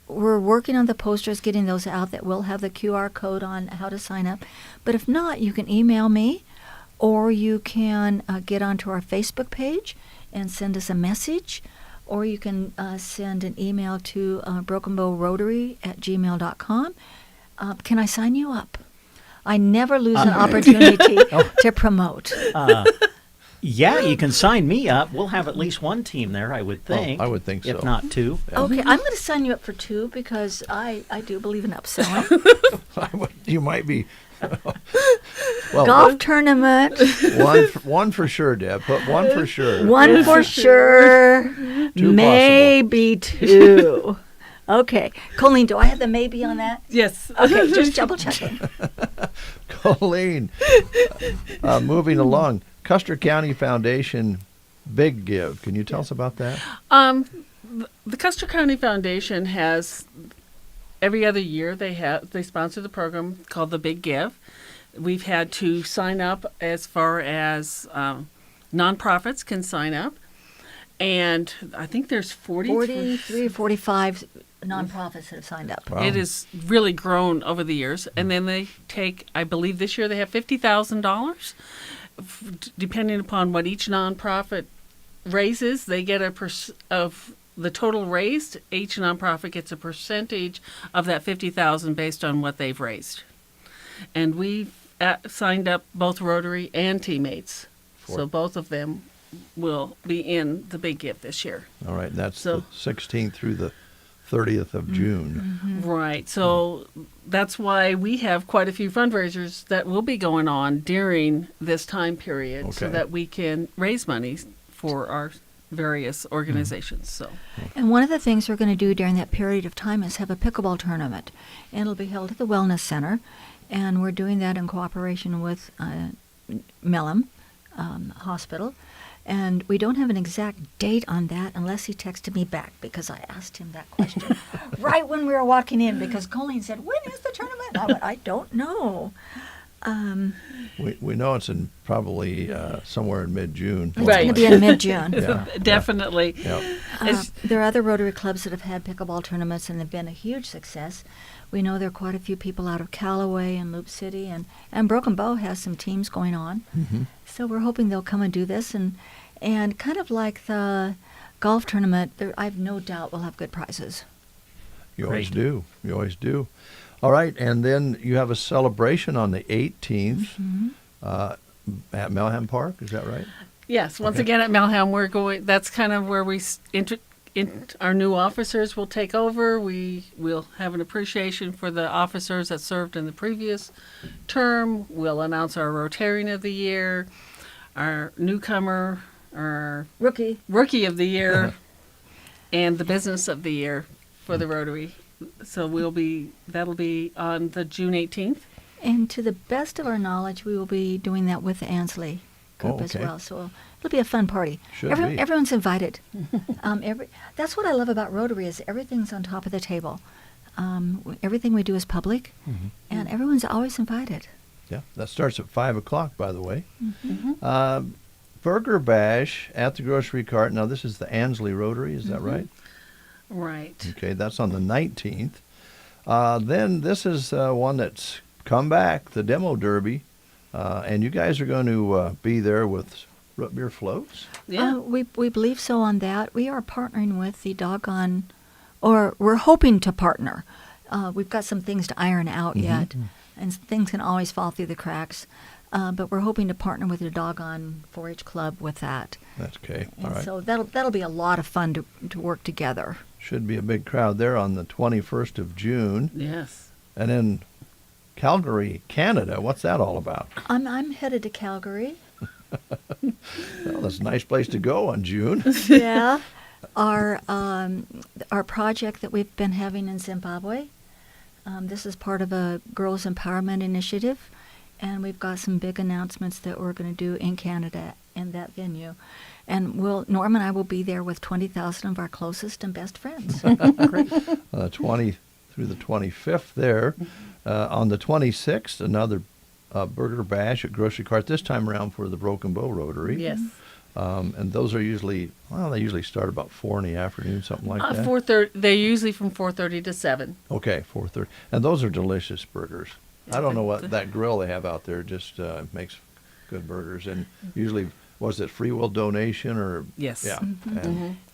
we're working on the posters, getting those out that will have the QR code on how to sign up. But if not, you can email me, or you can get onto our Facebook page and send us a message, or you can send an email to brokenbowrotary@gmail.com. Can I sign you up? I never lose an opportunity to promote. Yeah, you can sign me up. We'll have at least one team there, I would think. I would think so. If not 2. Okay, I'm going to sign you up for 2 because I do believe in upselling. You might be. Well, Golf tournament. one for sure, Deb. Put 1 for sure. 1 for sure. 2 maybe 2. Okay. Colleen, do I have the maybe on that? Yes. Okay, just double checking. Colleen, moving along. Custer County Foundation Big Give. Can you tell us about that? The Custer County Foundation has every other year they sponsor the program called the Big Give. We've had to sign up as far as nonprofits can sign up, and I think there's 43 or 45 nonprofits that have signed up. Wow. It has really grown over the years, and then they take, I believe this year they have $50,000. Depending upon what each nonprofit raises, they get of the total raised. Each nonprofit gets a percentage of that $50,000 based on what they've raised. And we've signed up both Rotary and Teammates, so both of them will be in the Big Give this year. All right, that's the 16th through the 30th of June. Right. So that's why we have quite a few fundraisers that will be going on during this time period so that we can raise money for our various organizations. So, and one of the things we're going to do during that period of time is have a pickleball tournament, and it'll be held at the Wellness Center, and we're doing that in cooperation with Mellon Hospital. And we don't have an exact date on that unless he texted me back, because I asked him that question right when we were walking in, because Colleen said, "When is the tournament?" And I went, "I don't know." We know it's in probably somewhere in mid-June. It's going to be in mid-June. Definitely. There are other Rotary clubs that have had pickleball tournaments, and they've been a huge success. We know there are quite a few people out of Callaway and Loop City, and Broken Bow has some teams going on. So we're hoping they'll come and do this, and kind of like the golf tournament, I have no doubt we'll have good prizes. You always do. You always do. All right, and then you have a celebration on the 18th at Melham Park. Is that right? Yes. Once again at Melham, we're going. That's kind of where we our new officers will take over. We will have an appreciation for the officers that served in the previous term. We'll announce our Rotarian of the Year, our newcomer, our Rookie of the Year, and the Business of the Year for the Rotary. So that'll be on the June 18th. And to the best of our knowledge, we will be doing that with the Ansley group as well. So it'll be a fun party. Everyone's invited. That's what I love about Rotary is everything's on top of the table. Everything we do is public, and everyone's always invited. Yeah, that starts at 5 o'clock, by the way. Burger Bash at the Grocery Cart. Now, this is the Ansley Rotary, is that right? Right. Okay, that's on the 19th. Then this is one that's come back, the Demo Derby. And you guys are going to be there with root beer floats? Yeah. We believe so on that. We are partnering with the Doggone, or we're hoping to partner. We've got some things to iron out yet, and things can always fall through the cracks. but we're hoping to partner with the Doggone 4-H Club with that. That's okay. All And right. so that'll be a lot of fun to work together. Should be a big crowd there on the 21st of June. Yes. And then Calgary, Canada. What's that all about? I'm headed to Calgary. Well, that's a nice place to go on June. Yeah. Our project that we've been having in Zimbabwe. This is part of a girls empowerment initiative, and we've got some big announcements that we're going to do in Canada in that venue. And Norm and I will be there with 20,000 of our closest and best friends. Great. 20 through the 25th there. On the 26th, another burger bash at Grocery Cart, this time around for the Broken Bow Rotary. Yes. And those are usually, they usually start about 4 in the afternoon, something like that. 4:30. They're usually from 4:30 to 7. Okay, 4:30. And those are delicious burgers. I don't know what that grill they have out there just makes good burgers. And usually, was it free will donation or? Yes. Yeah.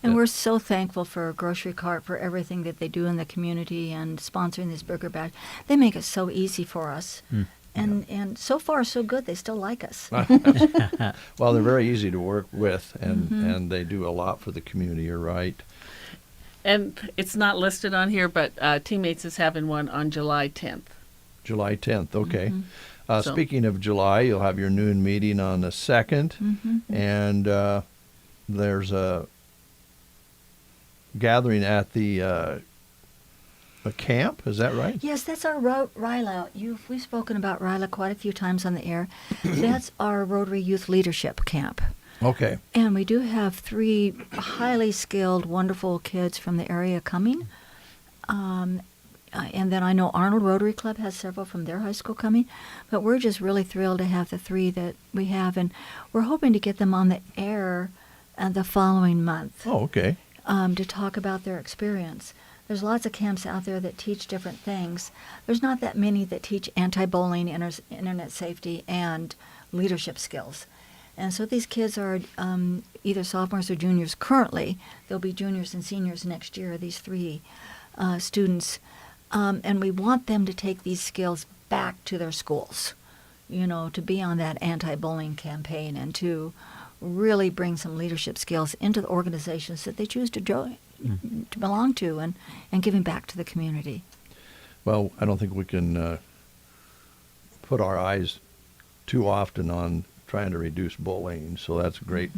And we're so thankful for Grocery Cart for everything that they do in the community and sponsoring this burger bash. They make it so easy for us. And so far, so good. They still like us. Well, they're very easy to work with, and they do a lot for the community. You're right. And it's not listed on here, but Teammates is having one on July 10th. July 10th, okay. So- Speaking of July, you'll have your noon meeting on the 2nd, and there's a gathering at the a camp, is that right? Yes, that's our RILA. We've spoken about RILA quite a few times on the air. That's our Rotary Youth Leadership Camp. Okay. And we do have 3 highly skilled, wonderful kids from the area coming. And then I know Arnold Rotary Club has several from their high school coming. But we're just really thrilled to have the 3 that we have. And we're hoping to get them on the air the following month. Oh, okay. To talk about their experience. There's lots of camps out there that teach different things. There's not that many that teach anti-bullying, internet safety, and leadership skills. And so these kids are either sophomores or juniors currently. They'll be juniors and seniors next year, these 3 students. And we want them to take these skills back to their schools, to be on that anti-bullying campaign and to really bring some leadership skills into the organizations that they choose to join. To belong to and giving back to the community. Well, I don't think we can put our eyes too often on trying to reduce bullying, so that's a great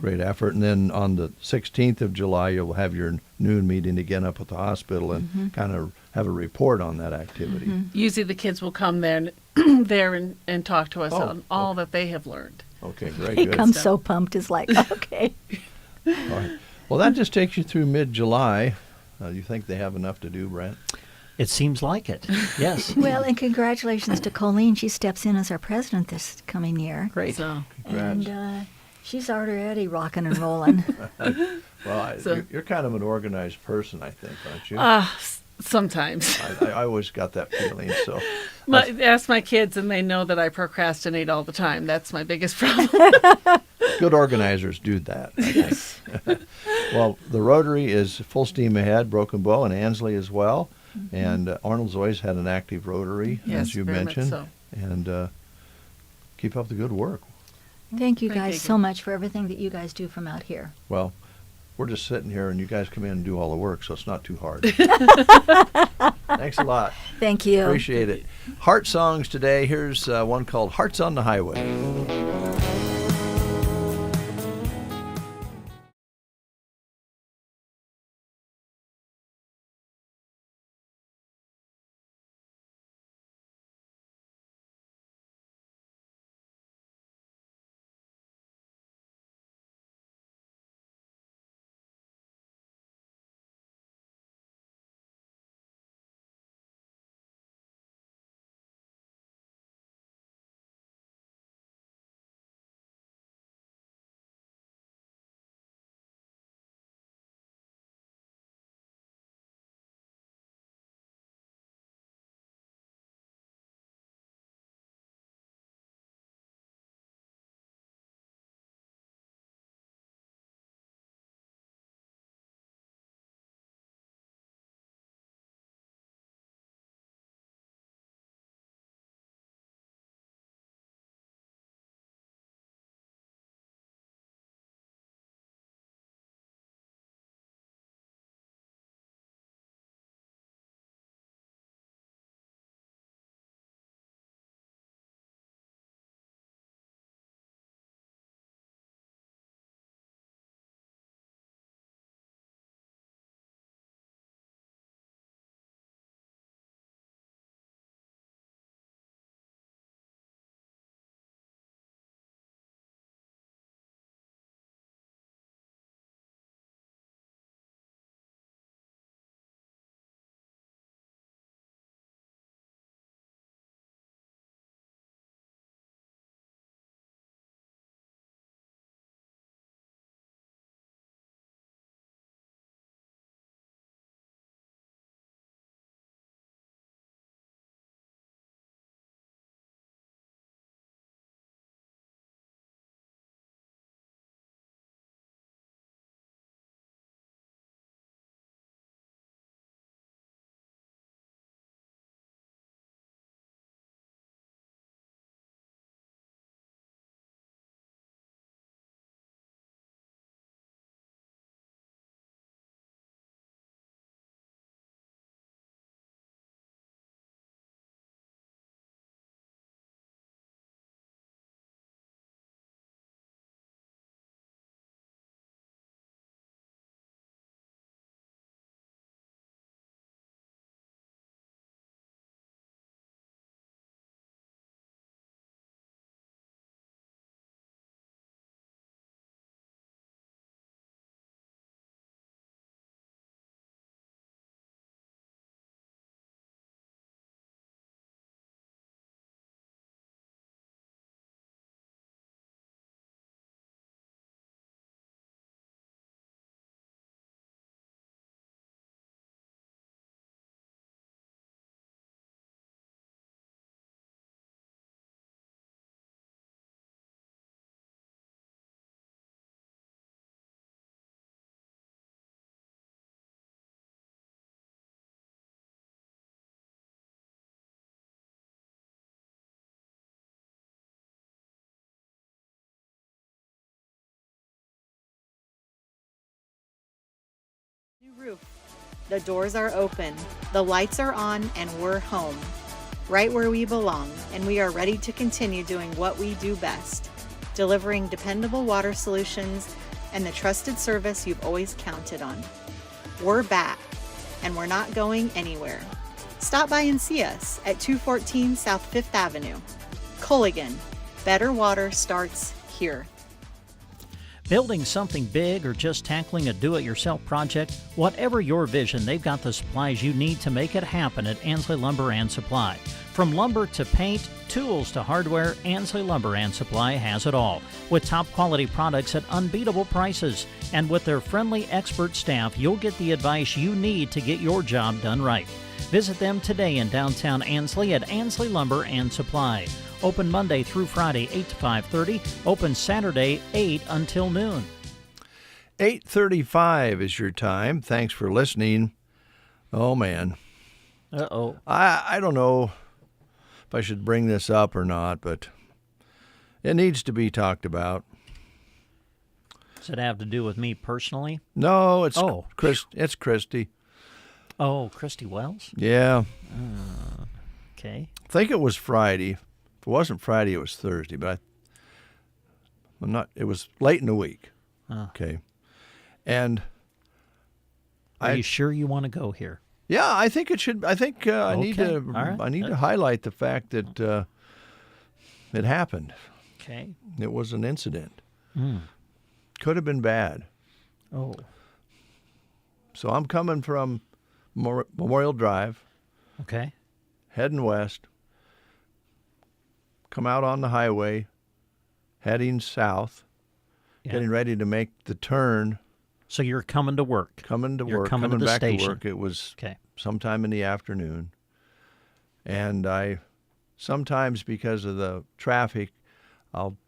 effort. And then on the 16th of July, you'll have your noon meeting again up at the hospital and kind of have a report on that activity. Usually the kids will come there and talk to us on all that they have learned. Okay, very He good. comes so pumped, is like, okay. All right. Well, that just takes you through mid-July. You think they have enough to do, Brent? It seems like it. Yes. Well, and congratulations to Colleen. She steps in as our president this coming year. Great. So, Congrats. And she's already rocking and rolling. Well, you're kind of an organized person, I think, aren't you? Sometimes. I always got that feeling. So, Ask my kids, and they know that I procrastinate all the time. That's my biggest problem. good organizers do that, I think. Well, the Rotary is full steam ahead, Broken Bow and Ansley as well. And Arnold's always had an active Rotary, Yes, as you very much mentioned. so. And keep up the good work. Thank you guys you. so much for everything that you guys do from out here. Well, we're just sitting here, and you guys come in and do all the work, so it's not too hard. Thanks a lot. Thank you. Appreciate it. Heart songs today. Here's one called Hearts on the Highway. roof. The doors are open, the lights are on, and we're home. Right where we belong, and we are ready to continue doing what we do best, delivering dependable water solutions and the trusted service you've always counted on. We're back, and we're not going anywhere. Stop by and see us at 214 South Fifth Avenue. Culligan, better water starts here. Building something big or just tackling a do-it-yourself project, whatever your vision, they've got the supplies you need to make it happen at Ansley Lumber and Supply. From lumber to paint, tools to hardware, Ansley Lumber and Supply has it all, with top-quality products at unbeatable prices. And with their friendly expert staff, you'll get the advice you need to get your job done right. Visit them today in downtown Ansley at Ansley Lumber and Supply. Open Monday through Friday, 8 to 5:30. Open Saturday, 8 until noon. 8:35 is your time. Thanks for listening. Oh, man. Uh-oh. I don't know if I should bring this up or not, but it needs to be talked about. Does it have to do with me personally? No, it's it's Christy. Oh, Christy Wells? Yeah. Okay. I think it was Friday. If it wasn't Friday, it was Thursday, but I'm not. It was late in the week. Okay. And Are you sure you want to go here? Yeah, I think it should. I think I need to. All right. I need to highlight the fact that it happened. Okay. It was an incident. Mm. Could have been bad. Oh. So I'm coming from Memorial Drive. Okay. Heading west. Come out on the highway, heading south, getting ready to make the turn. So you're coming to work. Coming to You're work. coming to the back station. to work. It was sometime in the afternoon. And I, sometimes because of the traffic, I'll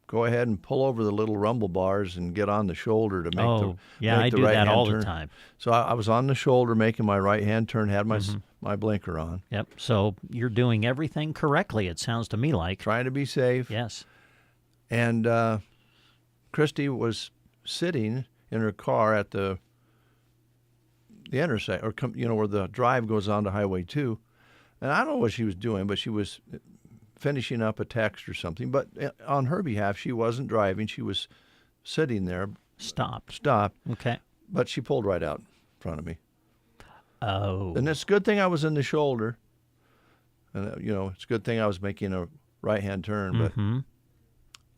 go ahead and pull over the little rumble bars and get on the shoulder to make I do that all turn. the time. So I was on the shoulder making my right-hand turn, had my blinker on. Yep. So you're doing everything correctly, it sounds to me like. Trying to be safe. Yes. And Christy was sitting in her car at the intersection, or where the drive goes on to Highway 2. And I don't know what she was doing, but she was finishing up a text or something. But on her behalf, she wasn't driving. She was sitting there. Stopped. Okay. But she pulled right out in front of me. Oh. And it's a good thing I was in the shoulder. And, it's a good thing I was making a right-hand turn. But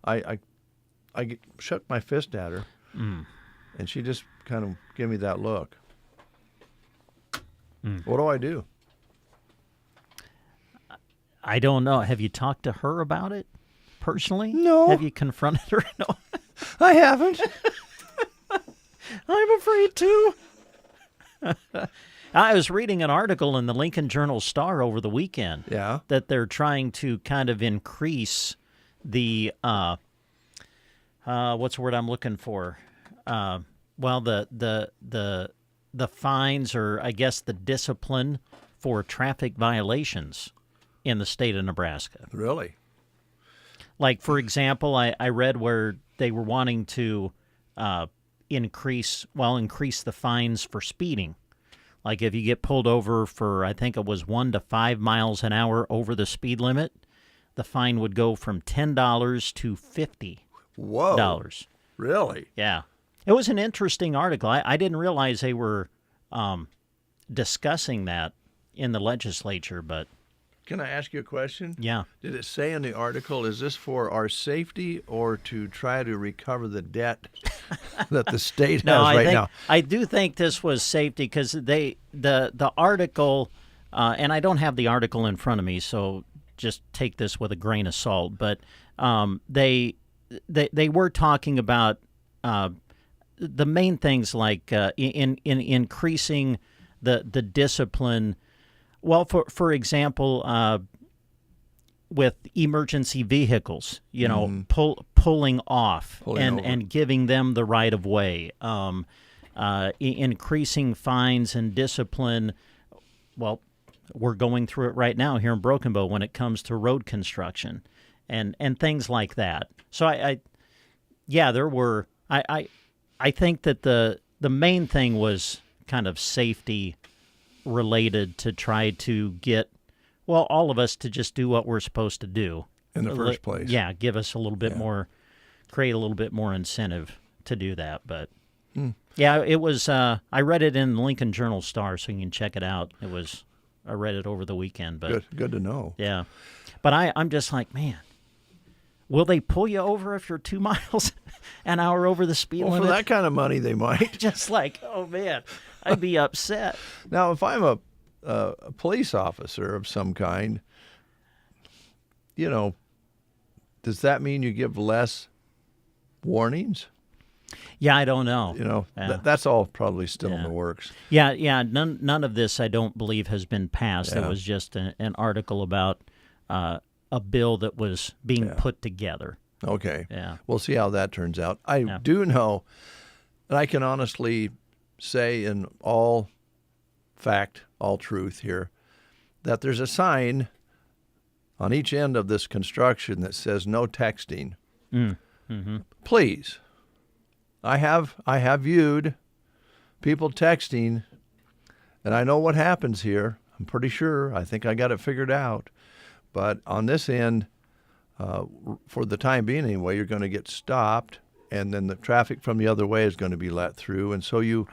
I shook my fist at her. And she just kind of gave me that look. What do I do? I don't know. Have you talked to her about it personally? No. Have you confronted her? No. I haven't. I'm afraid to. I was reading an article in the Lincoln Journal-Star over the weekend. Yeah. That they're trying to kind of increase the what's the word I'm looking for? The fines, or I guess the discipline for traffic violations in the state of Nebraska. Really? Like, for example, I read where they were wanting to increase the fines for speeding. Like if you get pulled over for, I think it was 1 to 5 miles an hour over the speed limit, the fine would go from $10 to $50. Whoa. Really? Yeah. It was an interesting article. I didn't realize they were discussing that in the legislature, but... Can I ask you a question? Yeah. Did it say in the article, is this for our safety or to try to recover the debt that the state has now? I do think this was safety because the article, and I don't have the article in front of me, so just take this with a grain of salt, but they were talking about the main things like in increasing the discipline. Well, for example, with emergency vehicles, pulling off and giving them the right of way, increasing fines and discipline. Well, we're going through it right now here in Broken Bow when it comes to road construction and things like that. So I think that the main thing was kind of safety related to try to get, well, all of us to just do what we're supposed to do. In the first place. Yeah, give us a little bit more, create a little bit more incentive to do that. But, yeah, it was, I read it in the Lincoln Journal-Star, so you can check it out. I read it over the weekend. But Good to know. Yeah. But I'm just like, man, will they pull you over if you're 2 miles an hour over the speed limit? For that kind of money, they might. Just like, oh, man, I'd be upset. Now, if I'm a police officer of some kind, does that mean you give less warnings? Yeah, I don't know. That's all probably still in the works. Yeah. None of this, I don't believe, has been passed. It was just an article about a bill that was being put together. Okay. Yeah. We'll see how that turns out. I do know, and I can honestly say in all fact, all truth here, that there's a sign on each end of this construction that says no texting. Mm-hmm. Please. I have viewed people texting, and I know what happens here. I'm pretty sure. I think I got it figured out. But on this end, for the time being anyway, you're going to get stopped, and then the traffic from the other way is going to be let through. And so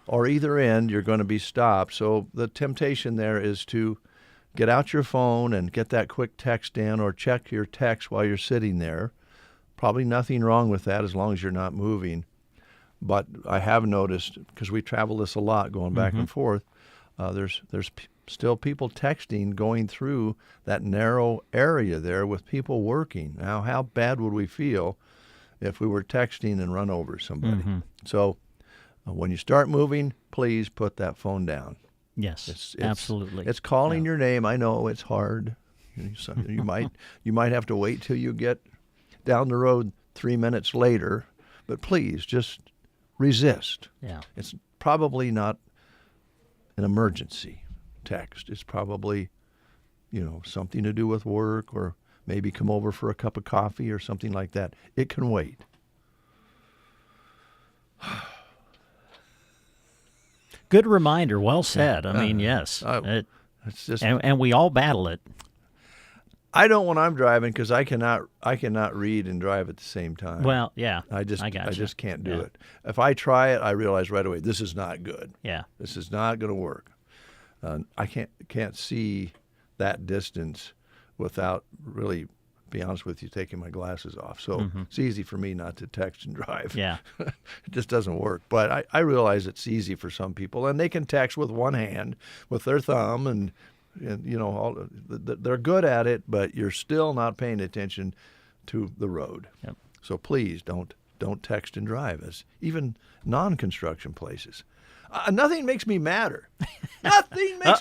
or either end, you're going to be stopped. So the temptation there is to get out your phone and get that quick text in, or check your text while you're sitting there. Probably nothing wrong with that as long as you're not moving. But I have noticed, because we travel this a lot going back and forth, there's still people texting going through that narrow area there with people working. Now, how bad would we feel if we were texting and run over somebody? So when you start moving, please put that phone down. Yes, absolutely. It's calling your name. I know it's hard. You might have to wait till you get down the road 3 minutes later, but please just resist. Yeah. It's probably not an emergency text. It's probably, something to do with work, or maybe come over for a cup of coffee or something like that. It can wait. Good reminder. Well said. I mean, yes. It's just, and we all battle it. I don't when I'm driving, because I cannot read and drive at the same time. Well, yeah. I just can't do it. If I try it, I realize right away this is not good. Yeah. This is not going to work. I can't see that distance without really, be honest with you, taking my glasses off. So it's easy for me not to text and drive. Yeah. It just doesn't work. But I realize it's easy for some people, and they can text with one hand, with their thumb, and they're good at it, but you're still not paying attention to the road. Yep. So please don't text and drive, as even non-construction places. Nothing makes me madder. Nothing makes.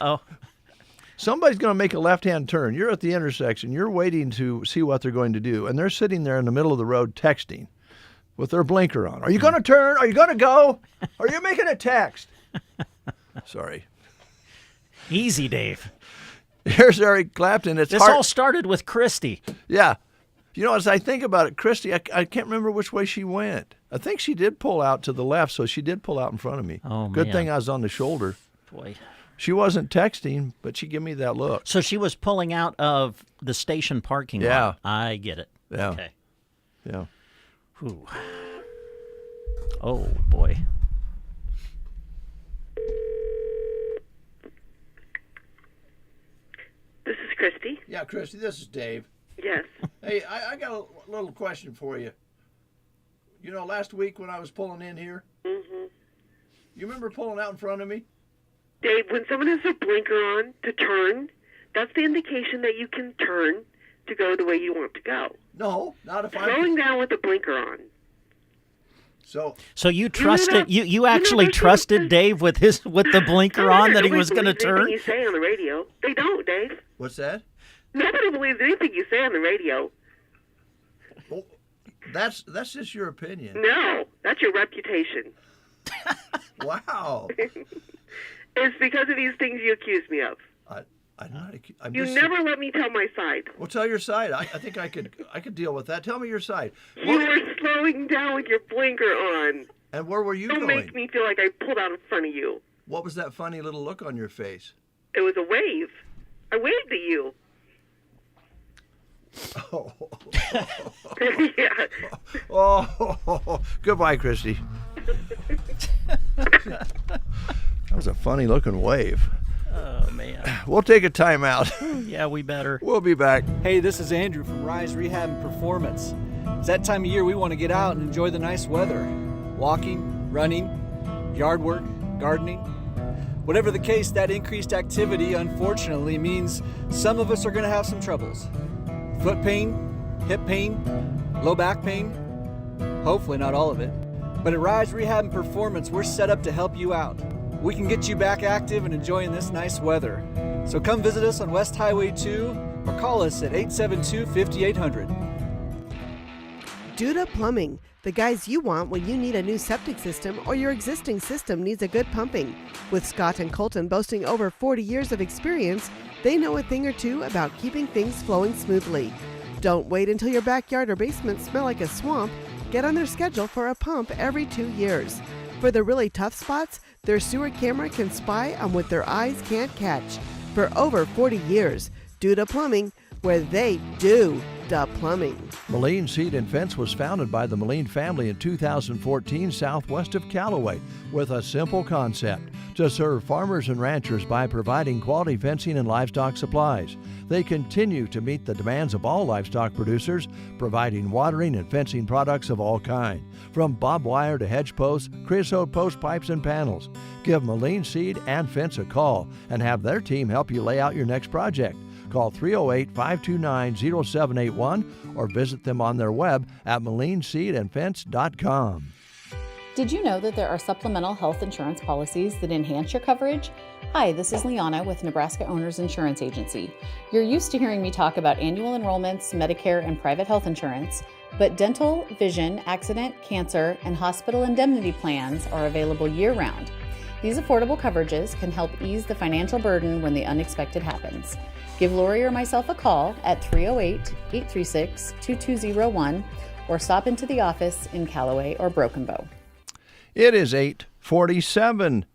Somebody's going to make a left-hand turn. You're at the intersection. You're waiting to see what they're going to do, and they're sitting there in the middle of the road texting with their blinker on. Are you going to turn? Are you going to go? Are you making a text? Sorry. Easy, Dave. Here's Eric Clapton. This all started with Christy. Yeah. As I think about it, Christy, I can't remember which way she went. I think she did pull out to the left, so she did pull out in front of me. Oh, Good man. thing I was on the shoulder. Boy. She wasn't texting, but she gave me that look. So she was pulling out of the station parking lot. Yeah. I get it. Yeah. Okay. Yeah. Whew. Oh, boy. This is Christy. Yeah, Christy, this is Dave. Yes. Hey, I got a little question for you. Last week when I was pulling in here, you remember pulling out in front of me? Dave, when someone has their blinker on to turn, that's the indication that you can turn to go the way you want to go. No, not if I'm slowing down with the blinker on. So you trusted you actually trusted Dave with the blinker on that he was going to turn? You say on the radio, they don't, Dave. What's that? Nobody believes anything you say on the radio. Well, that's just your opinion. No, that's your reputation. Wow. It's because of these things you accuse me of. You never let me tell my side. Well, tell your side. I think I could deal with that. Tell me your side. You were slowing down with your blinker on. And where were you going? Don't make me feel like I pulled out in front of you. What was that funny little look on your face? It was a wave. I waved at you. Oh. Yeah. Oh, goodbye, Christy. That was a funny looking wave. Oh, man. We'll take a time out. Yeah, we better. We'll be back. Hey, this is Andrew from Rise Rehab and Performance. It's that time of year we want to get out and enjoy the nice weather. Walking, running, yard work, gardening. Whatever the case, that increased activity unfortunately means some of us are going to have some troubles. Foot pain, hip pain, low back pain. Hopefully not all of it. But at Rise Rehab and Performance, we're set up to help you out. We can get you back active and enjoying this nice weather. So come visit us on West Highway 2 or call us at 872-5800. Duda Plumbing, the guys you want when you need a new septic system or your existing system needs a good pumping. With Scott and Colton boasting over 40 years of experience, they know a thing or two about keeping things flowing smoothly. Don't wait until your backyard or basement smell like a swamp. Get on their schedule for a pump every 2 years. For the really tough spots, their sewer camera can spy on what their eyes can't catch. For over 40 years, Duda Plumbing, where they do the plumbing. Moline Seed and Fence was founded by the Moline family in 2014 southwest of Callaway with a simple concept: to serve farmers and ranchers by providing quality fencing and livestock supplies. They continue to meet the demands of all livestock producers, providing watering and fencing products of all kinds, from barbed wire to hedge posts, creosote post pipes and panels. Give Moline Seed and Fence a call and have their team help you lay out your next project. Call 308-529-0781 or visit them on their web at molineseedandfence.com. Did you know that there are supplemental health insurance policies that enhance your coverage? Hi, this is Liana with Nebraska Owners Insurance Agency. You're used to hearing me talk about annual enrollments, Medicare, and private health insurance, but dental, vision, accident, cancer, and hospital indemnity plans are available year-round. These affordable coverages can help ease the financial burden when the unexpected happens. Give Lori or myself a call at 308-836-2201 or stop into the office in Callaway or Broken Bow. It is 8:47,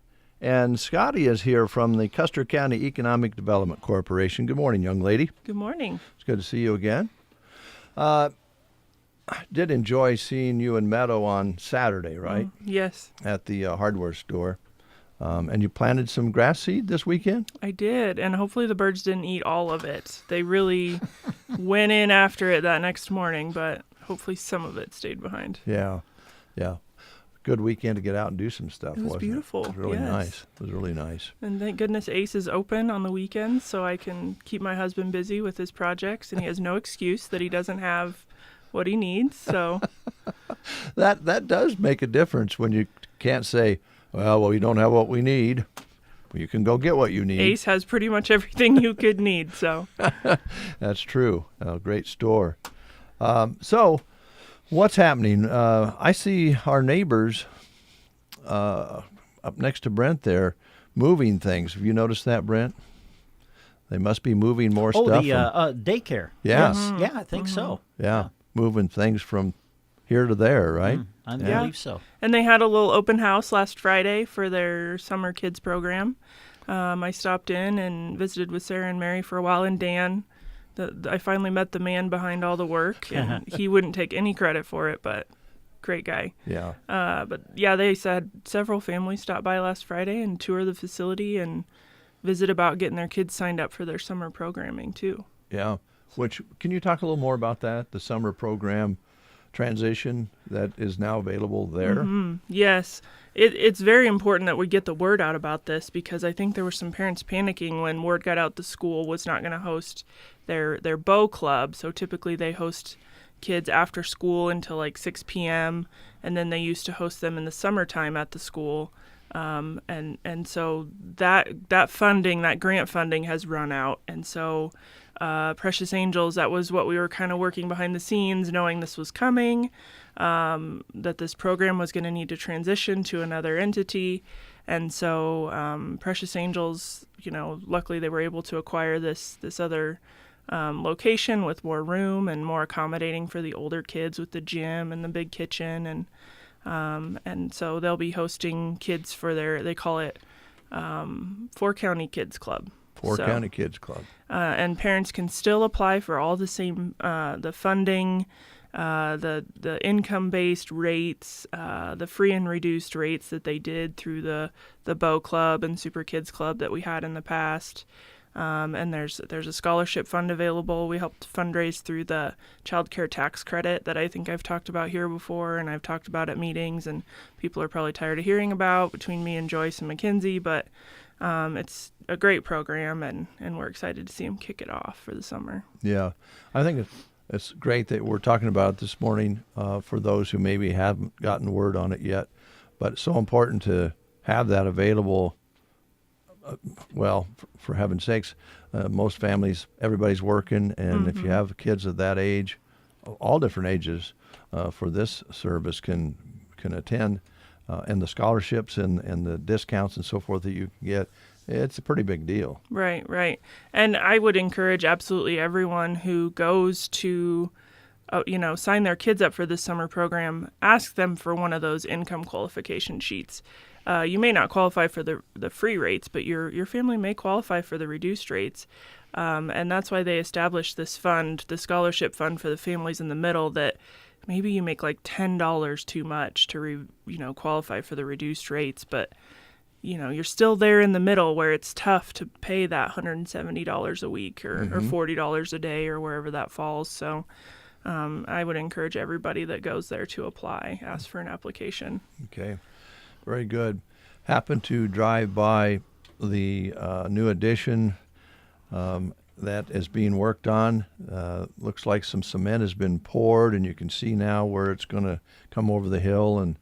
and Scotty is here from the Custer County Economic Development Corporation. Good morning, young lady. Good morning. It's good to see you again. I did enjoy seeing you in Meadow on Saturday, right? Yes. At the hardware store. And you planted some grass seed this weekend? I did, and hopefully the birds didn't eat all of it. They really went in after it that next morning, but hopefully some of it stayed behind. Yeah. Good weekend to get out and do some stuff, It was wasn't beautiful. It was really yes. nice. It was really nice. And thank goodness Ace is open on the weekends so I can keep my husband busy with his projects, and he has no excuse that he doesn't have what he needs. So That does make a difference when you can't say, well, we don't have what we need. You can go get what you need. Ace has pretty much everything you could need. So That's true. Great store. So what's happening? I see our neighbors up next to Brent there moving things. Have you noticed that, Brent? They must be moving more stuff. Oh, the daycare. Yeah. Yes. Yeah, I think so. Yeah, moving things from here to there, right? I believe so. And they had a little open house last Friday for their summer kids program. I stopped in and visited with Sarah and Mary for a while, and Dan. I finally met the man behind all the work, and he wouldn't take any credit for it, but great guy. Yeah. But yeah, they said several families stopped by last Friday and tour the facility and visit about getting their kids signed up for their summer programming too. Yeah. Can you talk a little more about that, the summer program transition that is now available there? Mm-hmm. Yes. It's very important that we get the word out about this, because I think there were some parents panicking when word got out the school was not going to host their bow club. So typically they host kids after school until like 6 p.m. and then they used to host them in the summertime at the school. And so that funding, that grant funding has run out. And so Precious Angels, that was what we were kind of working behind the scenes, knowing this was coming, that this program was going to need to transition to another entity. And so Precious Angels, luckily they were able to acquire this other location with more room and more accommodating for the older kids with the gym and the big kitchen. And so they'll be hosting kids for they call it Four County Kids Club. Four County Kids Club. And parents can still apply for all the same the funding, the income-based rates, the free and reduced rates that they did through the Bow Club and Super Kids Club that we had in the past. And there's a scholarship fund available. We helped fundraise through the child care tax credit that I think I've talked about here before, and I've talked about at meetings, and people are probably tired of hearing about between me and Joyce and Mackenzie, but it's a great program, and we're excited to see them kick it off for the summer. Yeah, I think it's great that we're talking about it this morning for those who maybe haven't gotten word on it yet, but it's so important to have that available. Well, for heaven's sakes, most families, everybody's working, and if you have kids of that age, all different ages, for this service can attend, and the scholarships and the discounts and so forth that you can get, it's a pretty big deal. Right. And I would encourage absolutely everyone who goes to, sign their kids up for this summer program, ask them for one of those income qualification sheets. You may not qualify for the free rates, but your family may qualify for the reduced rates. And that's why they established this fund, the scholarship fund for the families in the middle, that maybe you make like $10 too much to qualify for the reduced rates, but you're still there in the middle where it's tough to pay that $170 a week or $40 a day or wherever that falls. So I would encourage everybody that goes there to apply, ask for an application. Okay. Very good. Happened to drive by the new addition that is being worked on. Looks like some cement has been poured, and you can see now where it's going to come over the hill and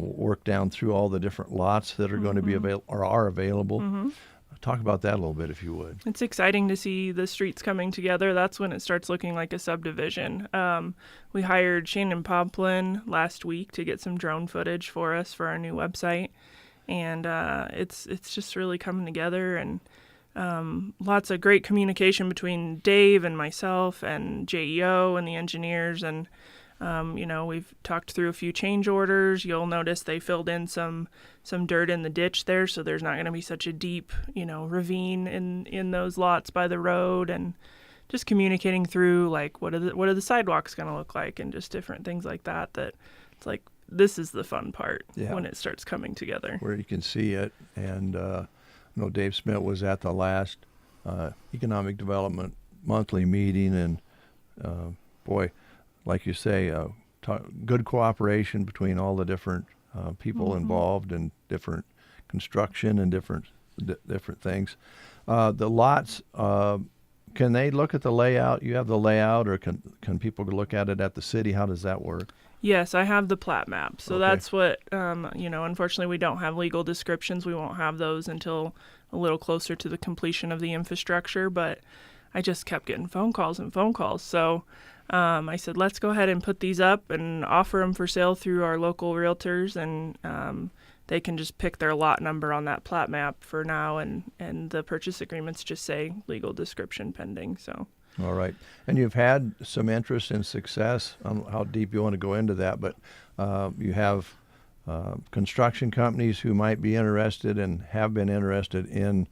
work down through all the different lots that are going to be available or are available. Talk about that a little bit, if you would. It's exciting to see the streets coming together. That's when it starts looking like a subdivision. We hired Shannon Poplin last week to get some drone footage for us for our new website, and it's just really coming together, and lots of great communication between Dave and myself and JEO and the engineers, and we've talked through a few change orders. You'll notice they filled in some dirt in the ditch there, so there's not going to be such a deep, ravine in those lots by the road, and just communicating through like what are the sidewalks going to look like, and just different things like that. That it's like this is the fun part when it starts coming together, where you can see it. And Dave Smith was at the last economic development monthly meeting, and boy, like you say, good cooperation between all the different people involved in different construction and different things. The lots, can they look at the layout? You have the layout, or can people look at it at the city? How does that work? Yes, I have the plat map. So that's what, unfortunately we don't have legal descriptions. We won't have those until a little closer to the completion of the infrastructure, but I just kept getting phone calls. So I said, let's go ahead and put these up and offer them for sale through our local realtors, and they can just pick their lot number on that plat map for now, and the purchase agreements just say legal description pending. So. All right. And you've had some interest and success. I don't know how deep you want to go into that, but you have construction companies who might be interested and have been interested in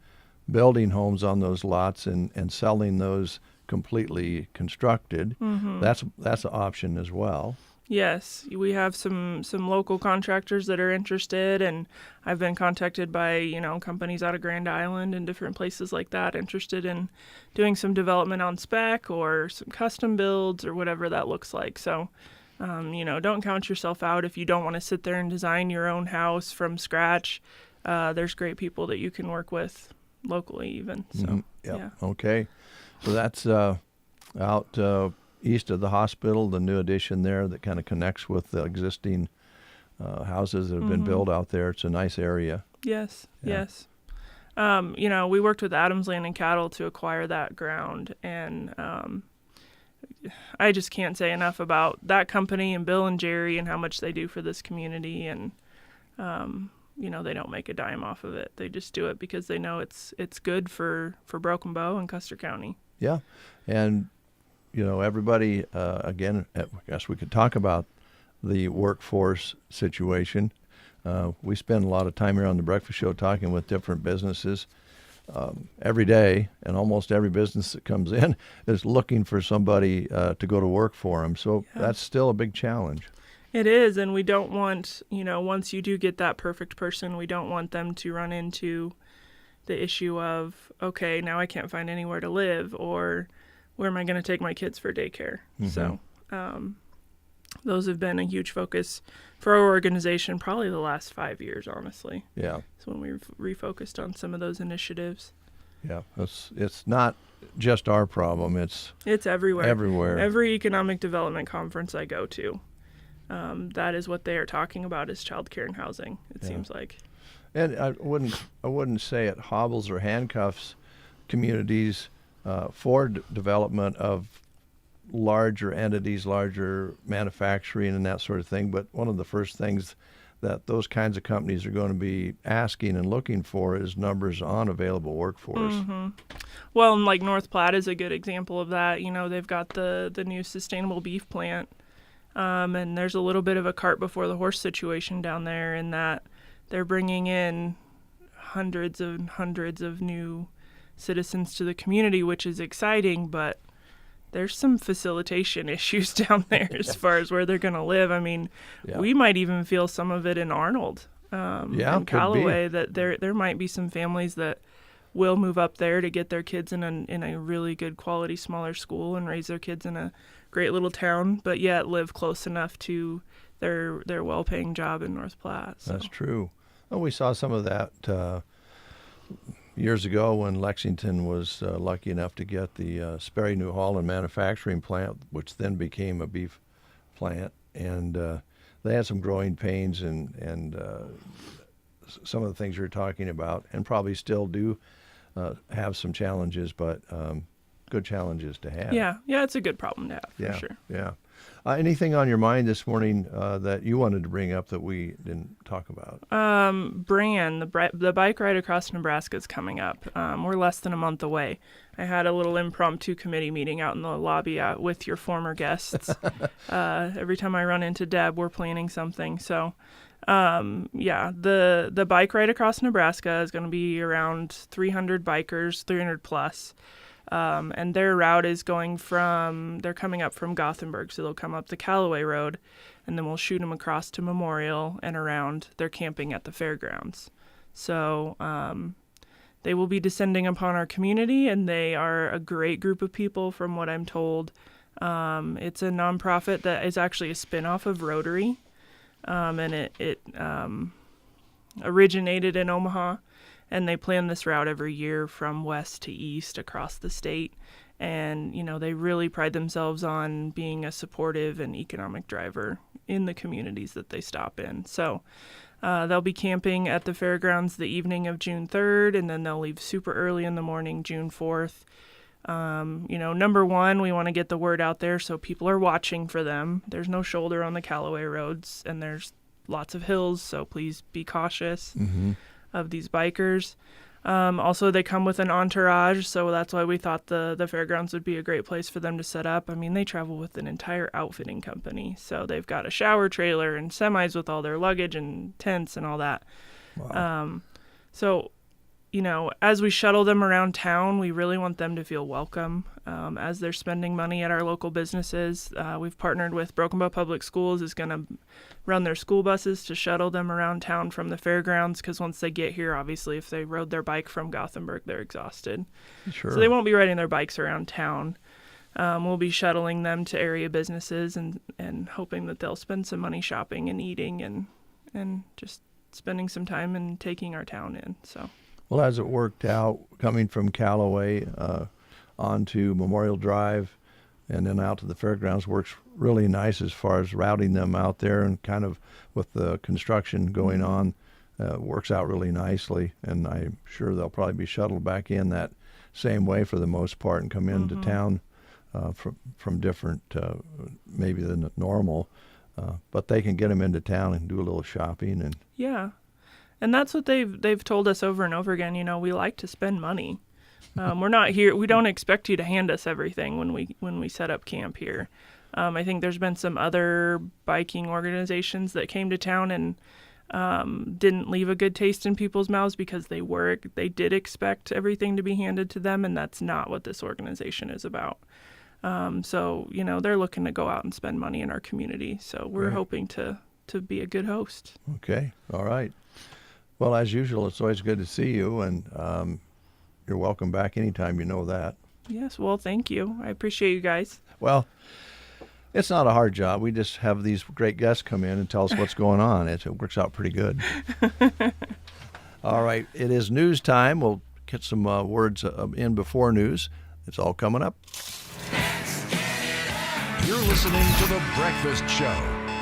building homes on those lots and selling those completely constructed. That's an option as well. Yes, we have some local contractors that are interested, and I've been contacted by companies out of Grand Island and different places like that interested in doing some development on spec or some custom builds or whatever that looks like. So don't count yourself out if you don't want to sit there and design your own house from scratch. There's great people that you can work with locally even. So yeah. Okay. So that's out east of the hospital, the new addition there that kind of connects with the existing houses that have been built out there. It's a nice area. Yes. We worked with Adams Land and Cattle to acquire that ground, and I just can't say enough about that company and Bill and Jerry and how much they do for this community. And they don't make a dime off of it. They just do it because they know it's good for Broken Bow and Custer County. Yeah, and everybody, again, I guess we could talk about the workforce situation. We spend a lot of time here on the Breakfast Show talking with different businesses every day, and almost every business that comes in is looking for somebody to go to work for them. So that's still a big challenge. It is, and we don't want, once you do get that perfect person, we don't want them to run into the issue of, okay, now I can't find anywhere to live, or where am I going to take my kids for daycare? Mm-hmm. So those have been a huge focus for our organization probably the last 5 years, honestly. Yeah. So when we've refocused on some of those initiatives. Yeah, it's not just our problem. It's everywhere. Everywhere. Every economic development conference I go to, that is what they are talking about is childcare and housing. It seems like. And I wouldn't say it hobbles or handcuffs communities for development of larger entities, larger manufacturing and that sort of thing. But one of the first things that those kinds of companies are going to be asking and looking for is numbers on available workforce. Mm-hmm. Well, and like North Platte is a good example of that. They've got the new sustainable beef plant, and there's a little bit of a cart before the horse situation down there in that they're bringing in hundreds and hundreds of new citizens to the community, which is exciting, but there's some facilitation issues down there as far as where they're going to live. I mean, we might even feel some of it in Arnold and Callaway, that there might be some families that will move up there to get their kids in a really good quality smaller school and raise their kids in a great little town, but yet live close enough to their well-paying job in North Platte. So. That's true. Well, we saw some of that years ago when Lexington was lucky enough to get the Sperry New Holland manufacturing plant, which then became a beef plant, and they had some growing pains and some of the things you're talking about, and probably still do have some challenges, but good challenges to have. Yeah, it's a good problem to have, for sure. Yeah. Anything on your mind this morning that you wanted to bring up that we didn't talk about? Bran, the bike ride across Nebraska is coming up. We're less than a month away. I had a little impromptu committee meeting out in the lobby with your former guests. Every time I run into Deb, we're planning something. So, the bike ride across Nebraska is going to be around 300 bikers, 300 plus. And their route is they're coming up from Gothenburg, so they'll come up the Callaway Road, and then we'll shoot them across to Memorial and around. They're camping at the fairgrounds. So they will be descending upon our community, and they are a great group of people from what I'm told. It's a nonprofit that is actually a spinoff of Rotary, and it originated in Omaha. And they plan this route every year from west to east across the state. And, they really pride themselves on being a supportive and economic driver in the communities that they stop in. So they'll be camping at the fairgrounds the evening of June 3rd, and then they'll leave super early in the morning, June 4th. Number one, we want to get the word out there so people are watching for them. There's no shoulder on the Callaway roads, and there's lots of hills, so please be cautious. Mm-hmm. Of these bikers. Also, they come with an entourage, so that's why we thought the fairgrounds would be a great place for them to set up. I mean, they travel with an entire outfitting company, so they've got a shower trailer and semis with all their luggage and tents and all that. Wow. As we shuttle them around town, we really want them to feel welcome as they're spending money at our local businesses. We've partnered with Broken Bow Public Schools is going to run their school buses to shuttle them around town from the fairgrounds, because once they get here, obviously, if they rode their bike from Gothenburg, they're exhausted. Sure. So they won't be riding their bikes around town. We'll be shuttling them to area businesses and hoping that they'll spend some money shopping and eating and just spending some time and taking our town in. So. Well, as it worked out, coming from Callaway onto Memorial Drive and then out to the fairgrounds works really nice as far as routing them out there, and kind of with the construction going on, works out really nicely. And I'm sure they'll probably be shuttled back in that same way for the most part and come into town from different, maybe than normal. But they can get them into town and do a little shopping. And yeah. And that's what they've told us over and over again. We like to spend money. We're not here. We don't expect you to hand us everything when we set up camp here. I think there's been some other biking organizations that came to town, and didn't leave a good taste in people's mouths because they did expect everything to be handed to them, and that's not what this organization is about. So, they're looking to go out and spend money in our community. So we're hoping to be a good host. Okay. All right. Well, as usual, it's always good to see you, and you're welcome back anytime, you know that. Yes. Well, thank you. I appreciate you guys. Well, it's not a hard job. We just have these great guests come in and tell us what's going on. It works out pretty good. All right. It is news time. We'll get some words in before news. It's all coming up. You're listening to The Breakfast Show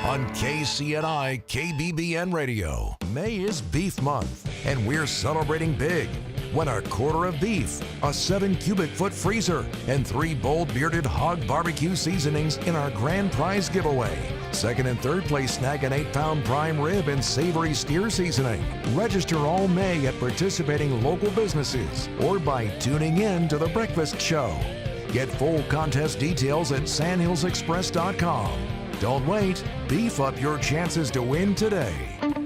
on KCNI KBBN Radio. May is Beef Month, and we're celebrating big. Win a quarter of beef, a 7 cubic foot freezer, and 3 bold bearded hog barbecue seasonings in our grand prize giveaway. Second and third place snag an 8-pound prime rib and savory steer seasoning. Register all May at participating local businesses or by tuning in to The Breakfast Show. Get full contest details at sandhillsexpress.com. Don't wait. Beef up your chances to win today.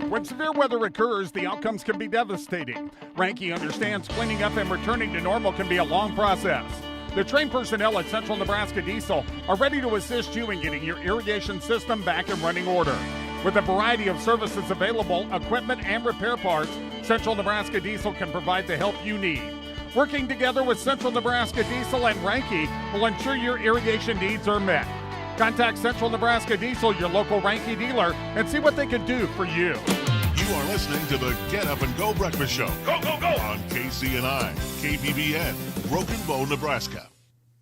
When severe weather occurs, the outcomes can be devastating. Ranky understands cleaning up and returning to normal can be a long process. The trained personnel at Central Nebraska Diesel are ready to assist you in getting your irrigation system back in running order. With a variety of services available, equipment, and repair parts, Central Nebraska Diesel can provide the help you need. Working together with Central Nebraska Diesel and Ranky will ensure your irrigation needs are met. Contact Central Nebraska Diesel, your local Ranky dealer, and see what they can do for you. You are listening to the Get Up and Go Breakfast Show. Go, go, go! On KCNI, KBBN, Broken Bow, Nebraska.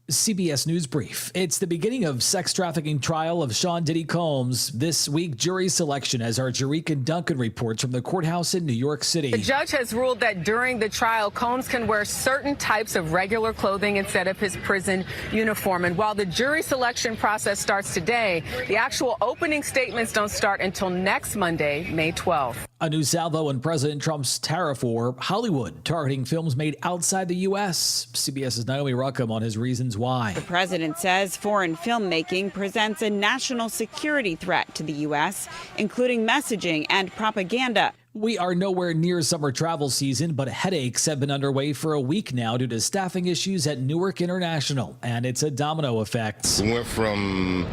CBS News Brief. It's the beginning of sex trafficking trial of Sean Diddy Combs. This week, jury selection as our Jerika Duncan reports from the courthouse in New York City. The judge has ruled that during the trial, Combs can wear certain types of regular clothing instead of his prison uniform. And while the jury selection process starts today, the actual opening statements don't start until next Monday, May 12th. A new salvo in President Trump's tariff war, Hollywood targeting films made outside the U.S. CBS's Naomi Ruckham on his reasons why. The president says foreign filmmaking presents a national security threat to the U.S., including messaging and propaganda. We are nowhere near summer travel season, but headaches have been underway for a week now due to staffing issues at Newark International, and it's a domino effect. We went from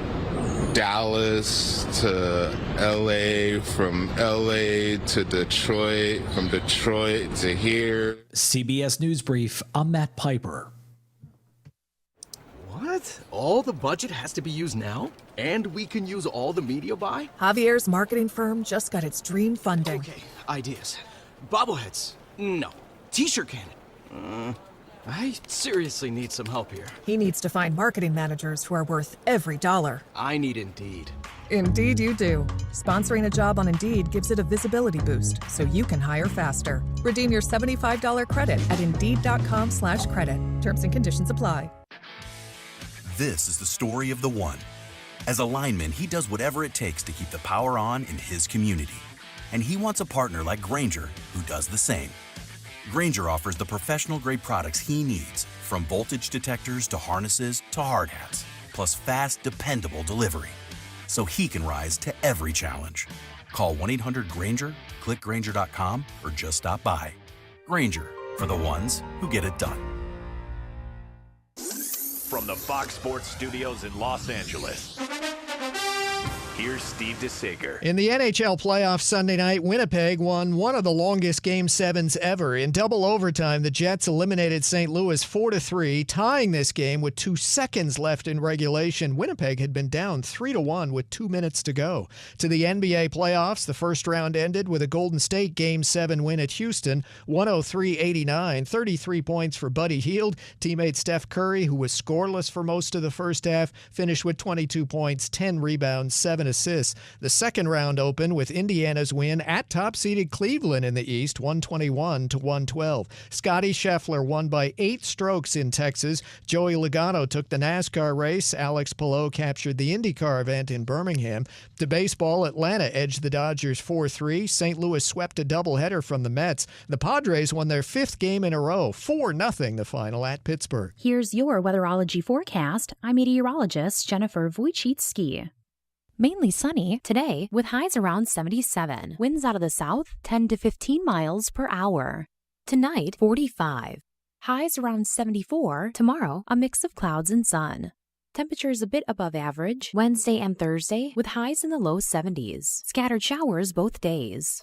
Dallas to LA, from LA to Detroit, from Detroit to here. CBS News Brief, I'm Matt Piper. What? All the budget has to be used now? And we can use all the media buy? Javier's marketing firm just got its dream funding. Okay, ideas. Bobbleheads. No. T-shirt cannon. I seriously need some help here. He needs to find marketing managers who are worth every dollar. I need Indeed. Indeed you do. Sponsoring a job on Indeed gives it a visibility boost so you can hire faster. Redeem your $75 credit at Indeed.com/credit. Terms and conditions apply. This is the story of the one. As a lineman, he does whatever it takes to keep the power on in his community. And he wants a partner like Grainger who does the same. Grainger offers the professional-grade products he needs, from voltage detectors to harnesses to hard hats, plus fast, dependable delivery, so he can rise to every challenge. Call 1-800-GRAINGER, click Grainger.com, or just stop by. Grainger, for the ones who get it done. From the Fox Sports Studios in Los Angeles, here's Steve DeSager. In the NHL playoffs Sunday night, Winnipeg won one of the longest Game 7s ever. In double overtime, the Jets eliminated St. Louis 4-3, tying this game with 2 seconds left in regulation. Winnipeg had been down 3-1 with 2 minutes to go. To the NBA playoffs, the first round ended with a Golden State Game 7 win at Houston, 103-89, 33 points for Buddy Hield. Teammate Steph Curry, who was scoreless for most of the first half, finished with 22 points, 10 rebounds, 7 assists. The second round opened with Indiana's win at top-seeded Cleveland in the East, 121-112. Scotty Scheffler won by 8 strokes in Texas. Joey Logano took the NASCAR race. Alex Palou captured the IndyCar event in Birmingham. To baseball, Atlanta edged the Dodgers 4-3. St. Louis swept a doubleheader from the Mets. The Padres won their 5th game in a row, 4-0 the final at Pittsburgh. Here's your weatherology forecast. I'm meteorologist Jennifer Wojcicki. Mainly sunny today with highs around 77. Winds out of the south 10 to 15 miles per hour. Tonight, 45. Highs around 74. Tomorrow, a mix of clouds and sun. Temperatures a bit above average Wednesday and Thursday with highs in the low 70s. Scattered showers both days.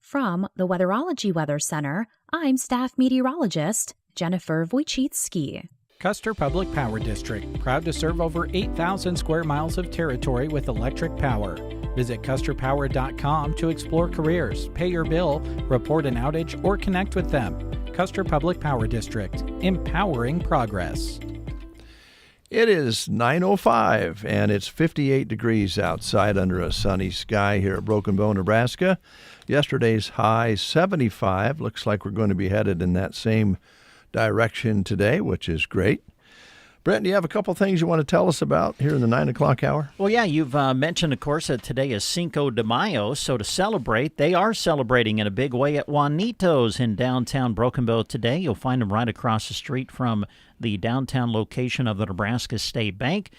From the Weatherology Weather Center, I'm staff meteorologist Jennifer Wojcicki. Custer Public Power District, proud to serve over 8,000 square miles of territory with electric power. Visit custerpower.com to explore careers, pay your bill, report an outage, or connect with them. Custer Public Power District, empowering progress. It is 9:05 and it's 58 degrees outside under a sunny sky here at Broken Bow, Nebraska. Yesterday's high 75. Looks like we're going to be headed in that same direction today, which is great. Brent, do you have a couple things you want to tell us about here in the 9 o'clock hour? Well, yeah, you've mentioned, of course, that today is Cinco de Mayo. So to celebrate, they are celebrating in a big way at Juanito's in downtown Broken Bow today. You'll find them right across the street from the downtown location of the Nebraska State Bank.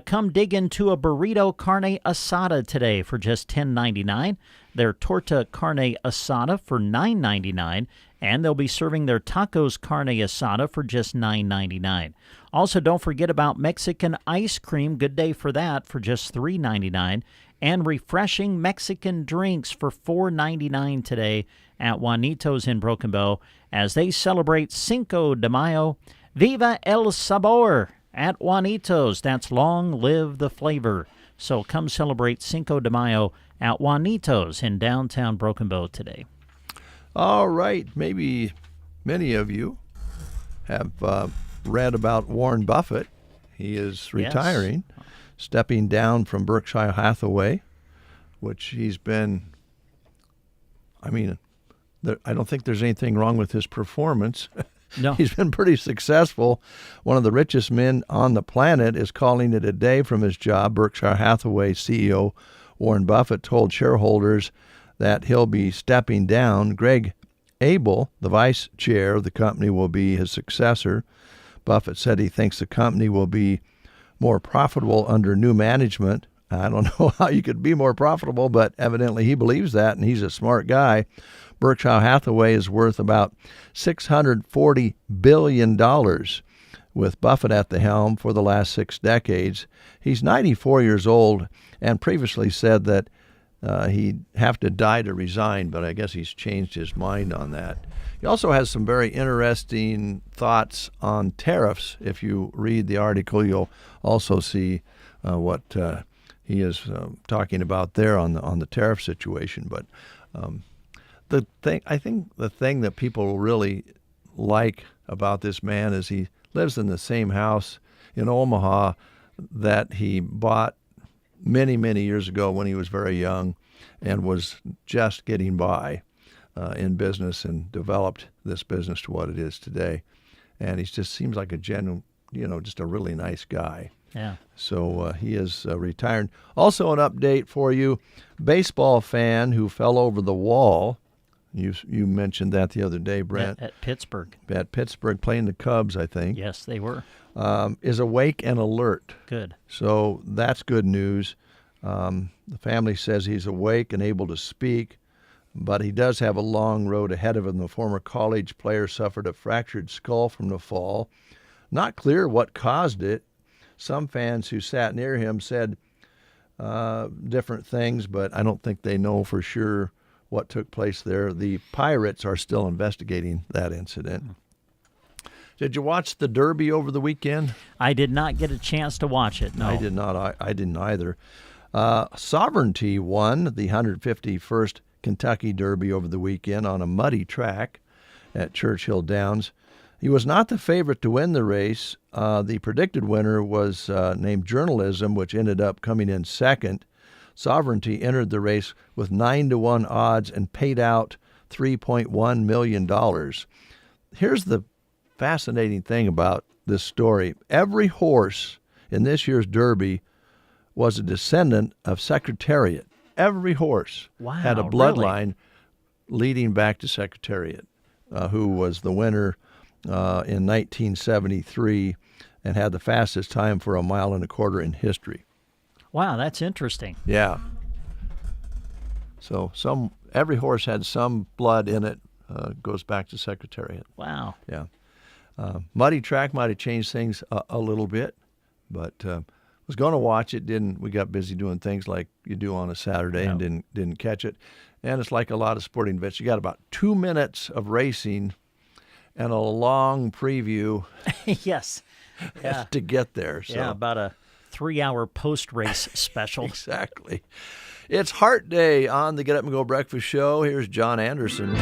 Come dig into a burrito carne asada today for just $10.99. Their torta carne asada for $9.99. And they'll be serving their tacos carne asada for just $9.99. Also, don't forget about Mexican ice cream. Good day for that for just $3.99. And refreshing Mexican drinks for $4.99 today at Juanito's in Broken Bow as they celebrate Cinco de Mayo. Viva el Sabor at Juanito's. That's long live the flavor. So come celebrate Cinco de Mayo at Juanito's in downtown Broken Bow today. All right. Maybe many of you have read about Warren Buffett. He is retiring, stepping down from Berkshire Hathaway, which he's been, I don't think there's anything wrong with his performance. No. He's been pretty successful. One of the richest men on the planet is calling it a day from his job. Berkshire Hathaway CEO Warren Buffett told shareholders that he'll be stepping down. Greg Abel, the vice chair of the company, will be his successor. Buffett said he thinks the company will be more profitable under new management. I don't know how you could be more profitable, but evidently he believes that, and he's a smart guy. Berkshire Hathaway is worth about $640 billion with Buffett at the helm for the last 6 decades. He's 94 years old and previously said that he'd have to die to resign, but I guess he's changed his mind on that. He also has some very interesting thoughts on tariffs. If you read the article, you'll also see what he is talking about there on the tariff situation. But I think the thing that people really like about this man is he lives in the same house in Omaha that he bought many, many years ago when he was very young and was just getting by in business and developed this business to what it is today. And he just seems like a genuine, just a really nice guy. Yeah. So he is retired. Also an update for you, baseball fan who fell over the wall. You mentioned that the other day, Brent. At Pittsburgh. At Pittsburgh, playing the Cubs, I think. Yes, they were. Is awake and alert. Good. So that's good news. The family says he's awake and able to speak, but he does have a long road ahead of him. The former college player suffered a fractured skull from the fall. Not clear what caused it. Some fans who sat near him said different things, but I don't think they know for sure what took place there. The Pirates are still investigating that incident. Did you watch the Derby over the weekend? I did not get a chance to watch it, no. I did not. I didn't either. Sovereignty won the 151st Kentucky Derby over the weekend on a muddy track at Churchill Downs. He was not the favorite to win the race. The predicted winner was named Journalism, which ended up coming in second. Sovereignty entered the race with 9-1 odds and paid out $3.1 million. Here's the fascinating thing about this story. Every horse in this year's Derby was a descendant of Secretariat. Every horse had a bloodline leading back to Secretariat, who was the winner in 1973 and had the fastest time for 1.25 miles in history. Wow, that's interesting. Yeah. So every horse had some blood in it. Goes back to Secretariat. Wow. Yeah. Muddy track might have changed things a little bit, but was going to watch it. We got busy doing things like you do on a Saturday and didn't catch it. And it's like a lot of sporting events. You got about 2 minutes of racing and a long preview. Yes. Yeah. To get there. So. Yeah, about a 3-hour post-race special. Exactly. It's Heart Day on the Get Up and Go Breakfast Show. Here's John Anderson.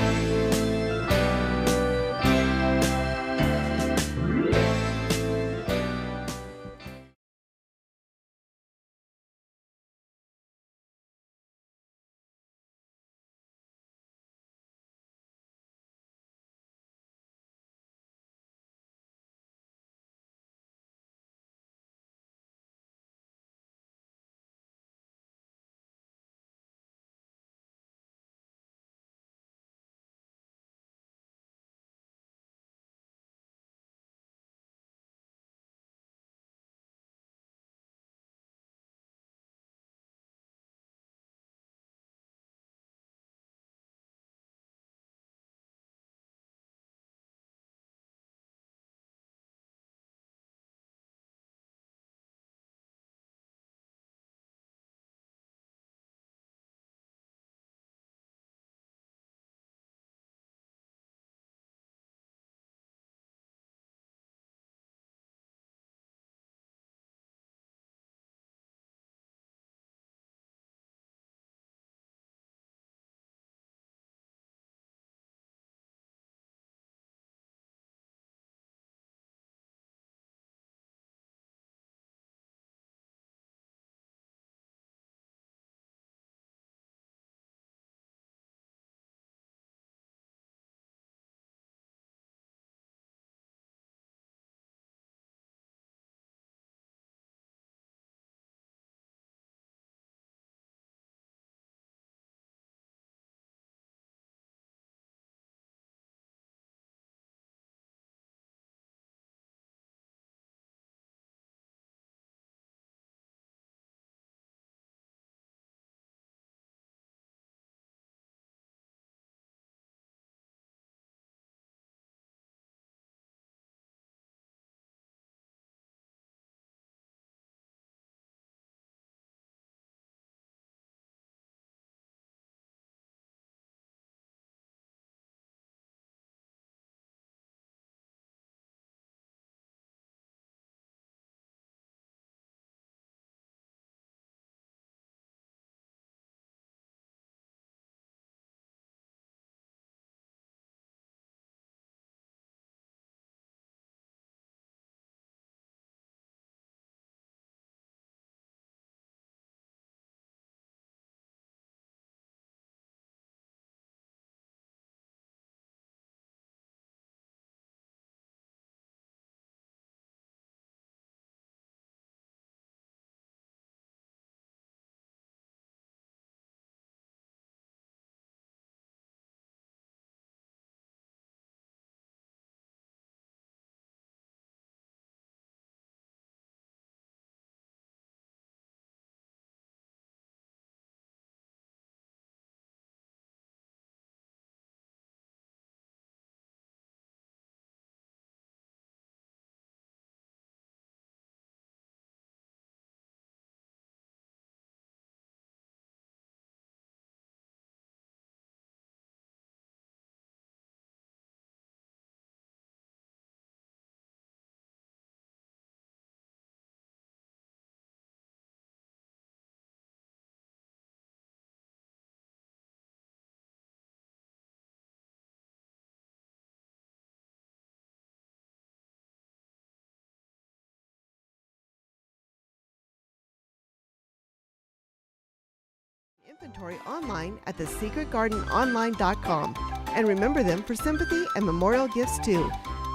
Inventory online at thesecretgardenonline.com. And remember them for sympathy and memorial gifts too.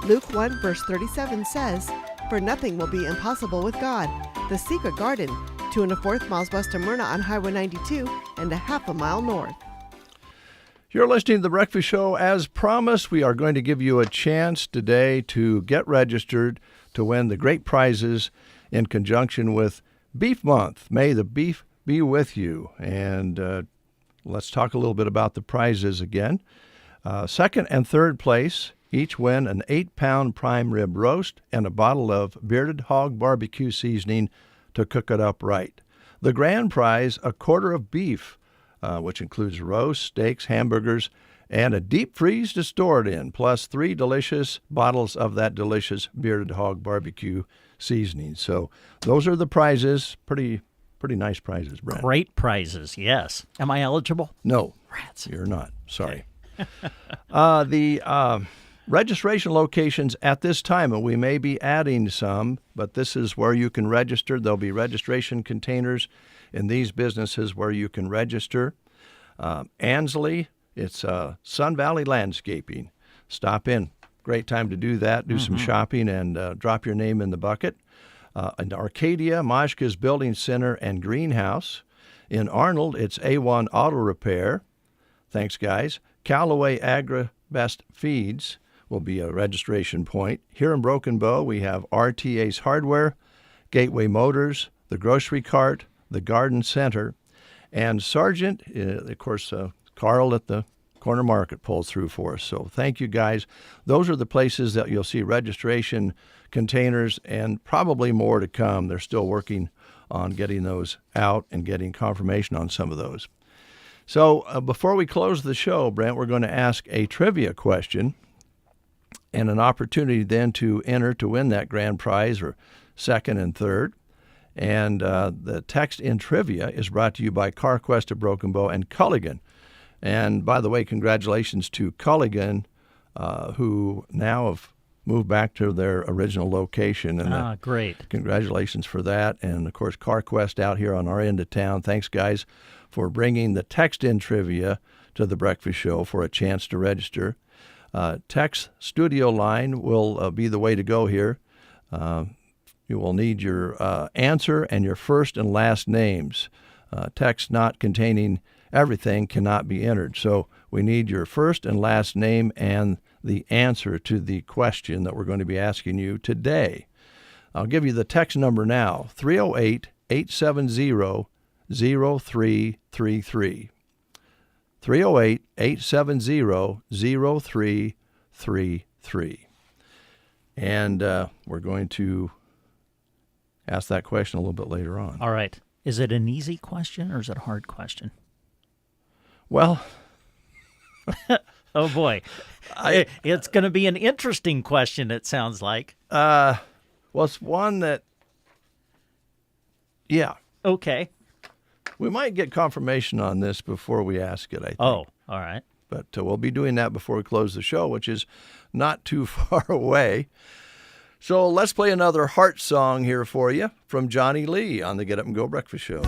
Luke 1 verse 37 says, "For nothing will be impossible with God." The Secret Garden, 2 1/4 miles west of Myrna on Highway 92 and a half a mile north. You're listening to The Breakfast Show. As promised, we are going to give you a chance today to get registered to win the great prizes in conjunction with Beef Month. May the beef be with you. And let's talk a little bit about the prizes again. Second and third place each win an 8-pound prime rib roast and a bottle of Bearded Hog barbecue seasoning to cook it up right. The grand prize, a quarter of beef, which includes roast, steaks, hamburgers, and a deep freeze to store it in, plus 3 delicious bottles of that delicious Bearded Hog barbecue seasoning. So those are the prizes. Pretty nice prizes, Brent. Great prizes, yes. Am I eligible? No, Rats. You're not. Sorry. The registration locations at this time, and we may be adding some, but this is where you can register. There'll be registration containers in these businesses where you can register. Ansley, it's Sun Valley Landscaping. Stop in. Great time to do that. Do some shopping and drop your name in the bucket. In Arcadia, Mashka's Building Center and Greenhouse. In Arnold, it's A1 Auto Repair. Thanks, guys. Callaway Agri-Best Feeds will be a registration point. Here in Broken Bow, we have RTA's Hardware, Gateway Motors, the Grocery Cart, the Garden Center, and Sargent, of course, Carl at the Corner Market pulls through for us. So thank you, guys. Those are the places that you'll see registration containers and probably more to come. They're still working on getting those out and getting confirmation on some of those. So before we close the show, Brent, we're going to ask a trivia question and an opportunity then to enter to win that grand prize or second and third. And the text in trivia is brought to you by CarQuest of Broken Bow and Culligan. And by the way, congratulations to Culligan, who now have moved back to their original location. And great. Congratulations for that. And, of course, CarQuest out here on our end of town. Thanks, guys, for bringing the text-in trivia to the Breakfast Show for a chance to register. Text studio line will be the way to go here. You will need your answer and your first and last names. Text not containing everything cannot be entered. So we need your first and last name and the answer to the question that we're going to be asking you today. I'll give you the text number now, 308-870-0333. 308-870-0333. And we're going to ask that question a little bit later on. All right. Is it an easy question or is it a hard question? Well, oh boy, it's going to be an interesting question, it sounds like. Well, it's one that, yeah. Okay. We might get confirmation on this before we ask it, I think. Oh, all right. But we'll be doing that before we close the show, which is not too far away. So let's play another heart song here for you from Johnny Lee on the Get Up and Go Breakfast Show.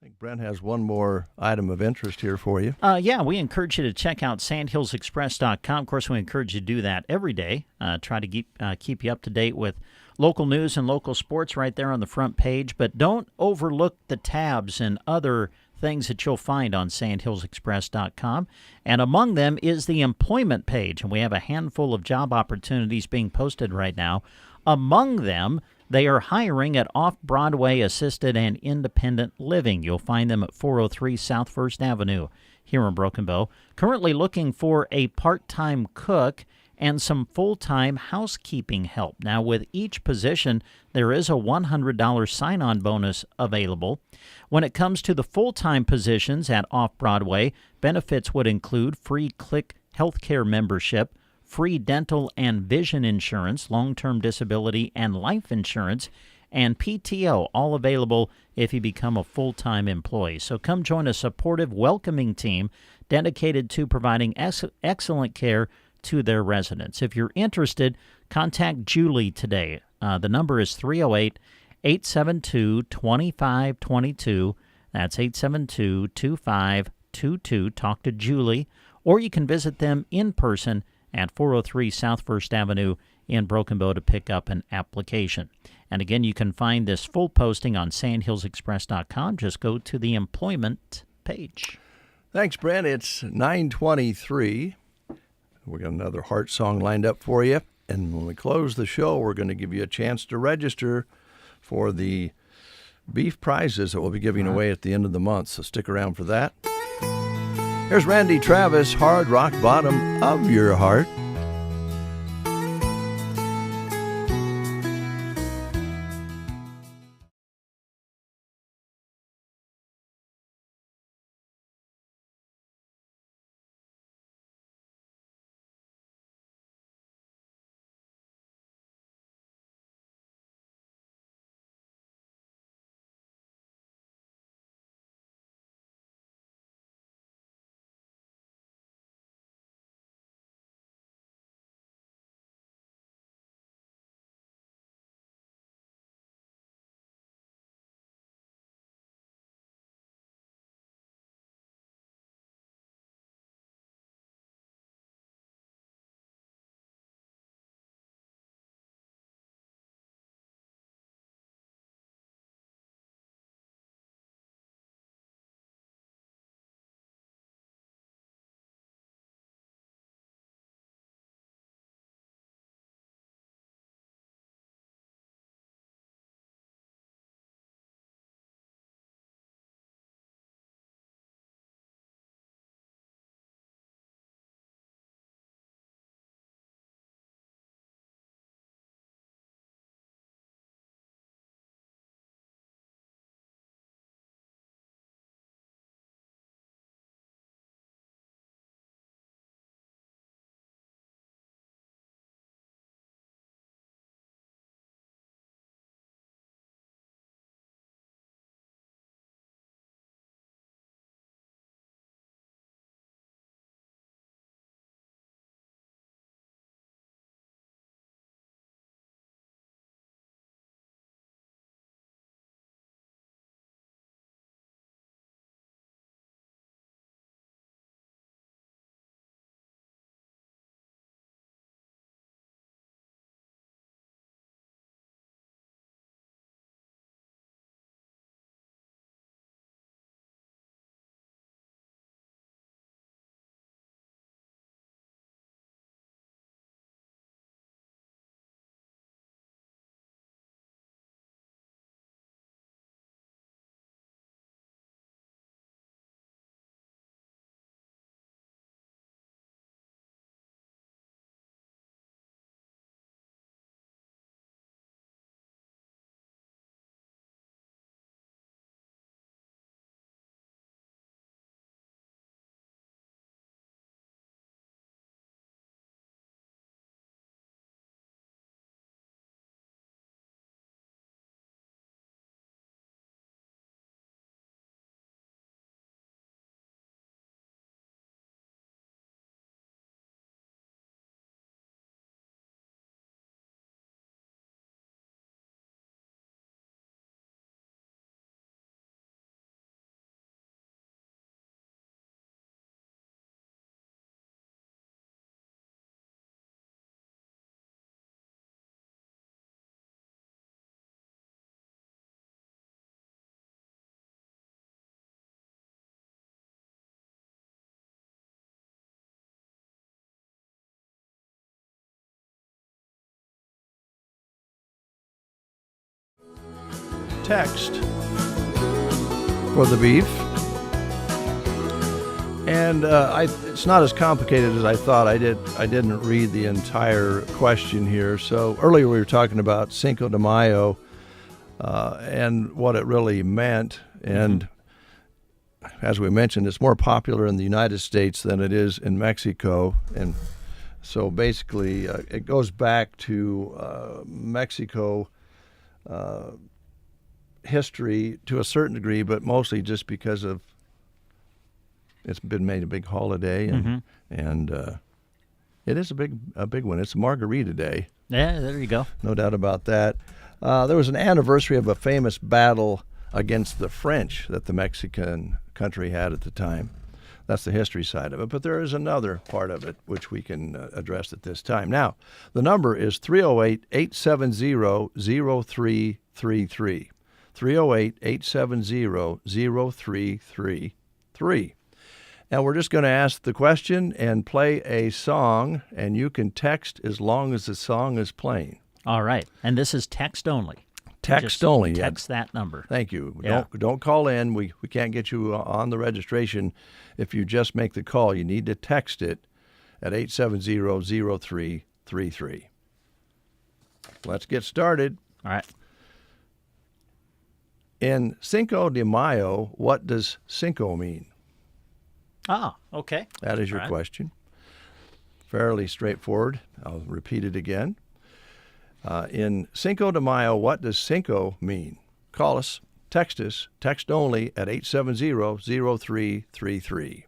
think Brent has one more item of interest here for you. Yeah, we encourage you to check out sandhillsexpress.com. Of course, we encourage you to do that every day. Try to keep you up to date with local news and local sports right there on the front page. But don't overlook the tabs and other things that you'll find on sandhillsexpress.com. And among them is the employment page. And we have a handful of job opportunities being posted right now. Among them, they are hiring at Off-Broadway Assisted and Independent Living. You'll find them at 403 South First Avenue here in Broken Bow. Currently looking for a part-time cook and some full-time housekeeping help. Now, with each position, there is a $100 sign-on bonus available. When it comes to the full-time positions at Off-Broadway, benefits would include free Click healthcare membership, free dental and vision insurance, long-term disability and life insurance, and PTO, all available if you become a full-time employee. So come join a supportive, welcoming team dedicated to providing excellent care to their residents. If you're interested, contact Julie today. The number is 308-872-2522. That's 872-2522. Talk to Julie, or you can visit them in person at 403 South First Avenue in Broken Bow to pick up an application. And again, you can find this full posting on sandhillsexpress.com. Just go to the employment page. Thanks, Brent. It's 9:23. We got another Heart song lined up for you. And when we close the show, we're going to give you a chance to register for the beef prizes that we'll be giving away at the end of the month. So stick around for that. Here's Randy Travis, Hard Rock Bottom of Your Heart. text for the beef. And it's not as complicated as I thought. I didn't read the entire question here. So earlier we were talking about Cinco de Mayo and what it really meant. And as we mentioned, it's more popular in the United States than it is in Mexico. And so basically it goes back to Mexico history to a certain degree, but mostly just because of it's been made a big holiday, and it is a big one. It's Margarita Day. Yeah, there you go. No doubt about that. There was an anniversary of a famous battle against the French that the Mexican country had at the time. That's the history side of it. But there is another part of it which we can address at this time. Now, the number is 308-870-0333. 308-870-0333. And we're just going to ask the question and play a song, and you can text as long as the song is playing. All right. And this is text only. Text only. Text that number. Thank you. Yeah. Don't call in. We can't get you on the registration if you just make the call. You need to text it at 870-0333. Let's get started. All right. In Cinco de Mayo, what does Cinco mean? Ah, okay. That is your question. Fairly straightforward. I'll repeat it again. In Cinco de Mayo, what does Cinco mean? Call us, text only at 870-0333.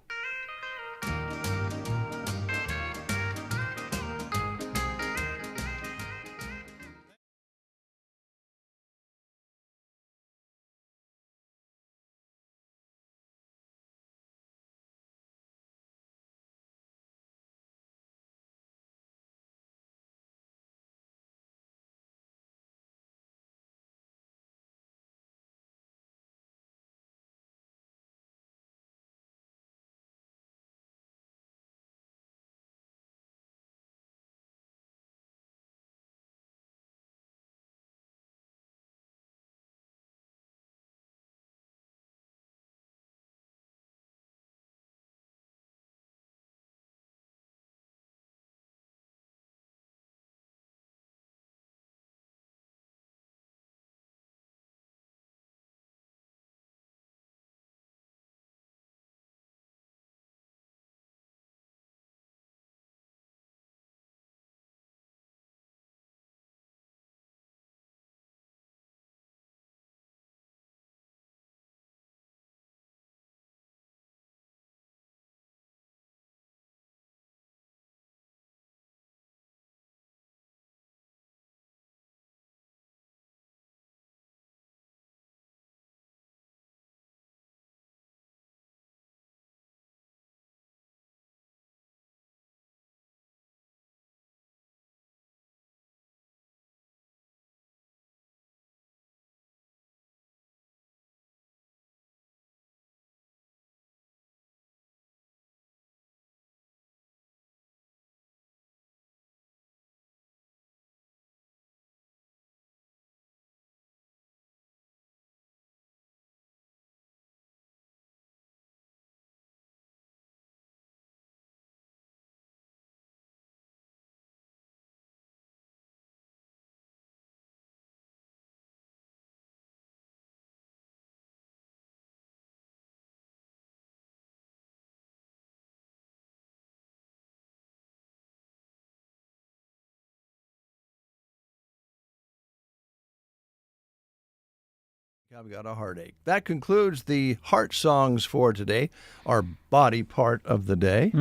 I've got a heartache. That concludes the heart songs for today, our body part of the day.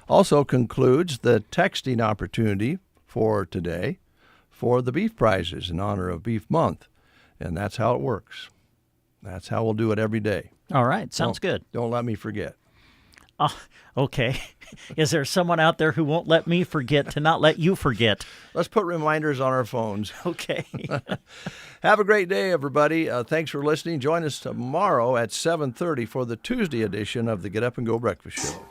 Also concludes the texting opportunity for today for the beef prizes in honor of Beef Month. And that's how it works. That's how we'll do it every day. All right. Sounds good. Don't let me forget. Okay. Is there someone out there who won't let me forget to not let you forget? Let's put reminders on our phones. Okay. Have a great day, everybody. Thanks for listening. Join us tomorrow at 7:30 for the Tuesday edition of the Get Up and Go Breakfast Show.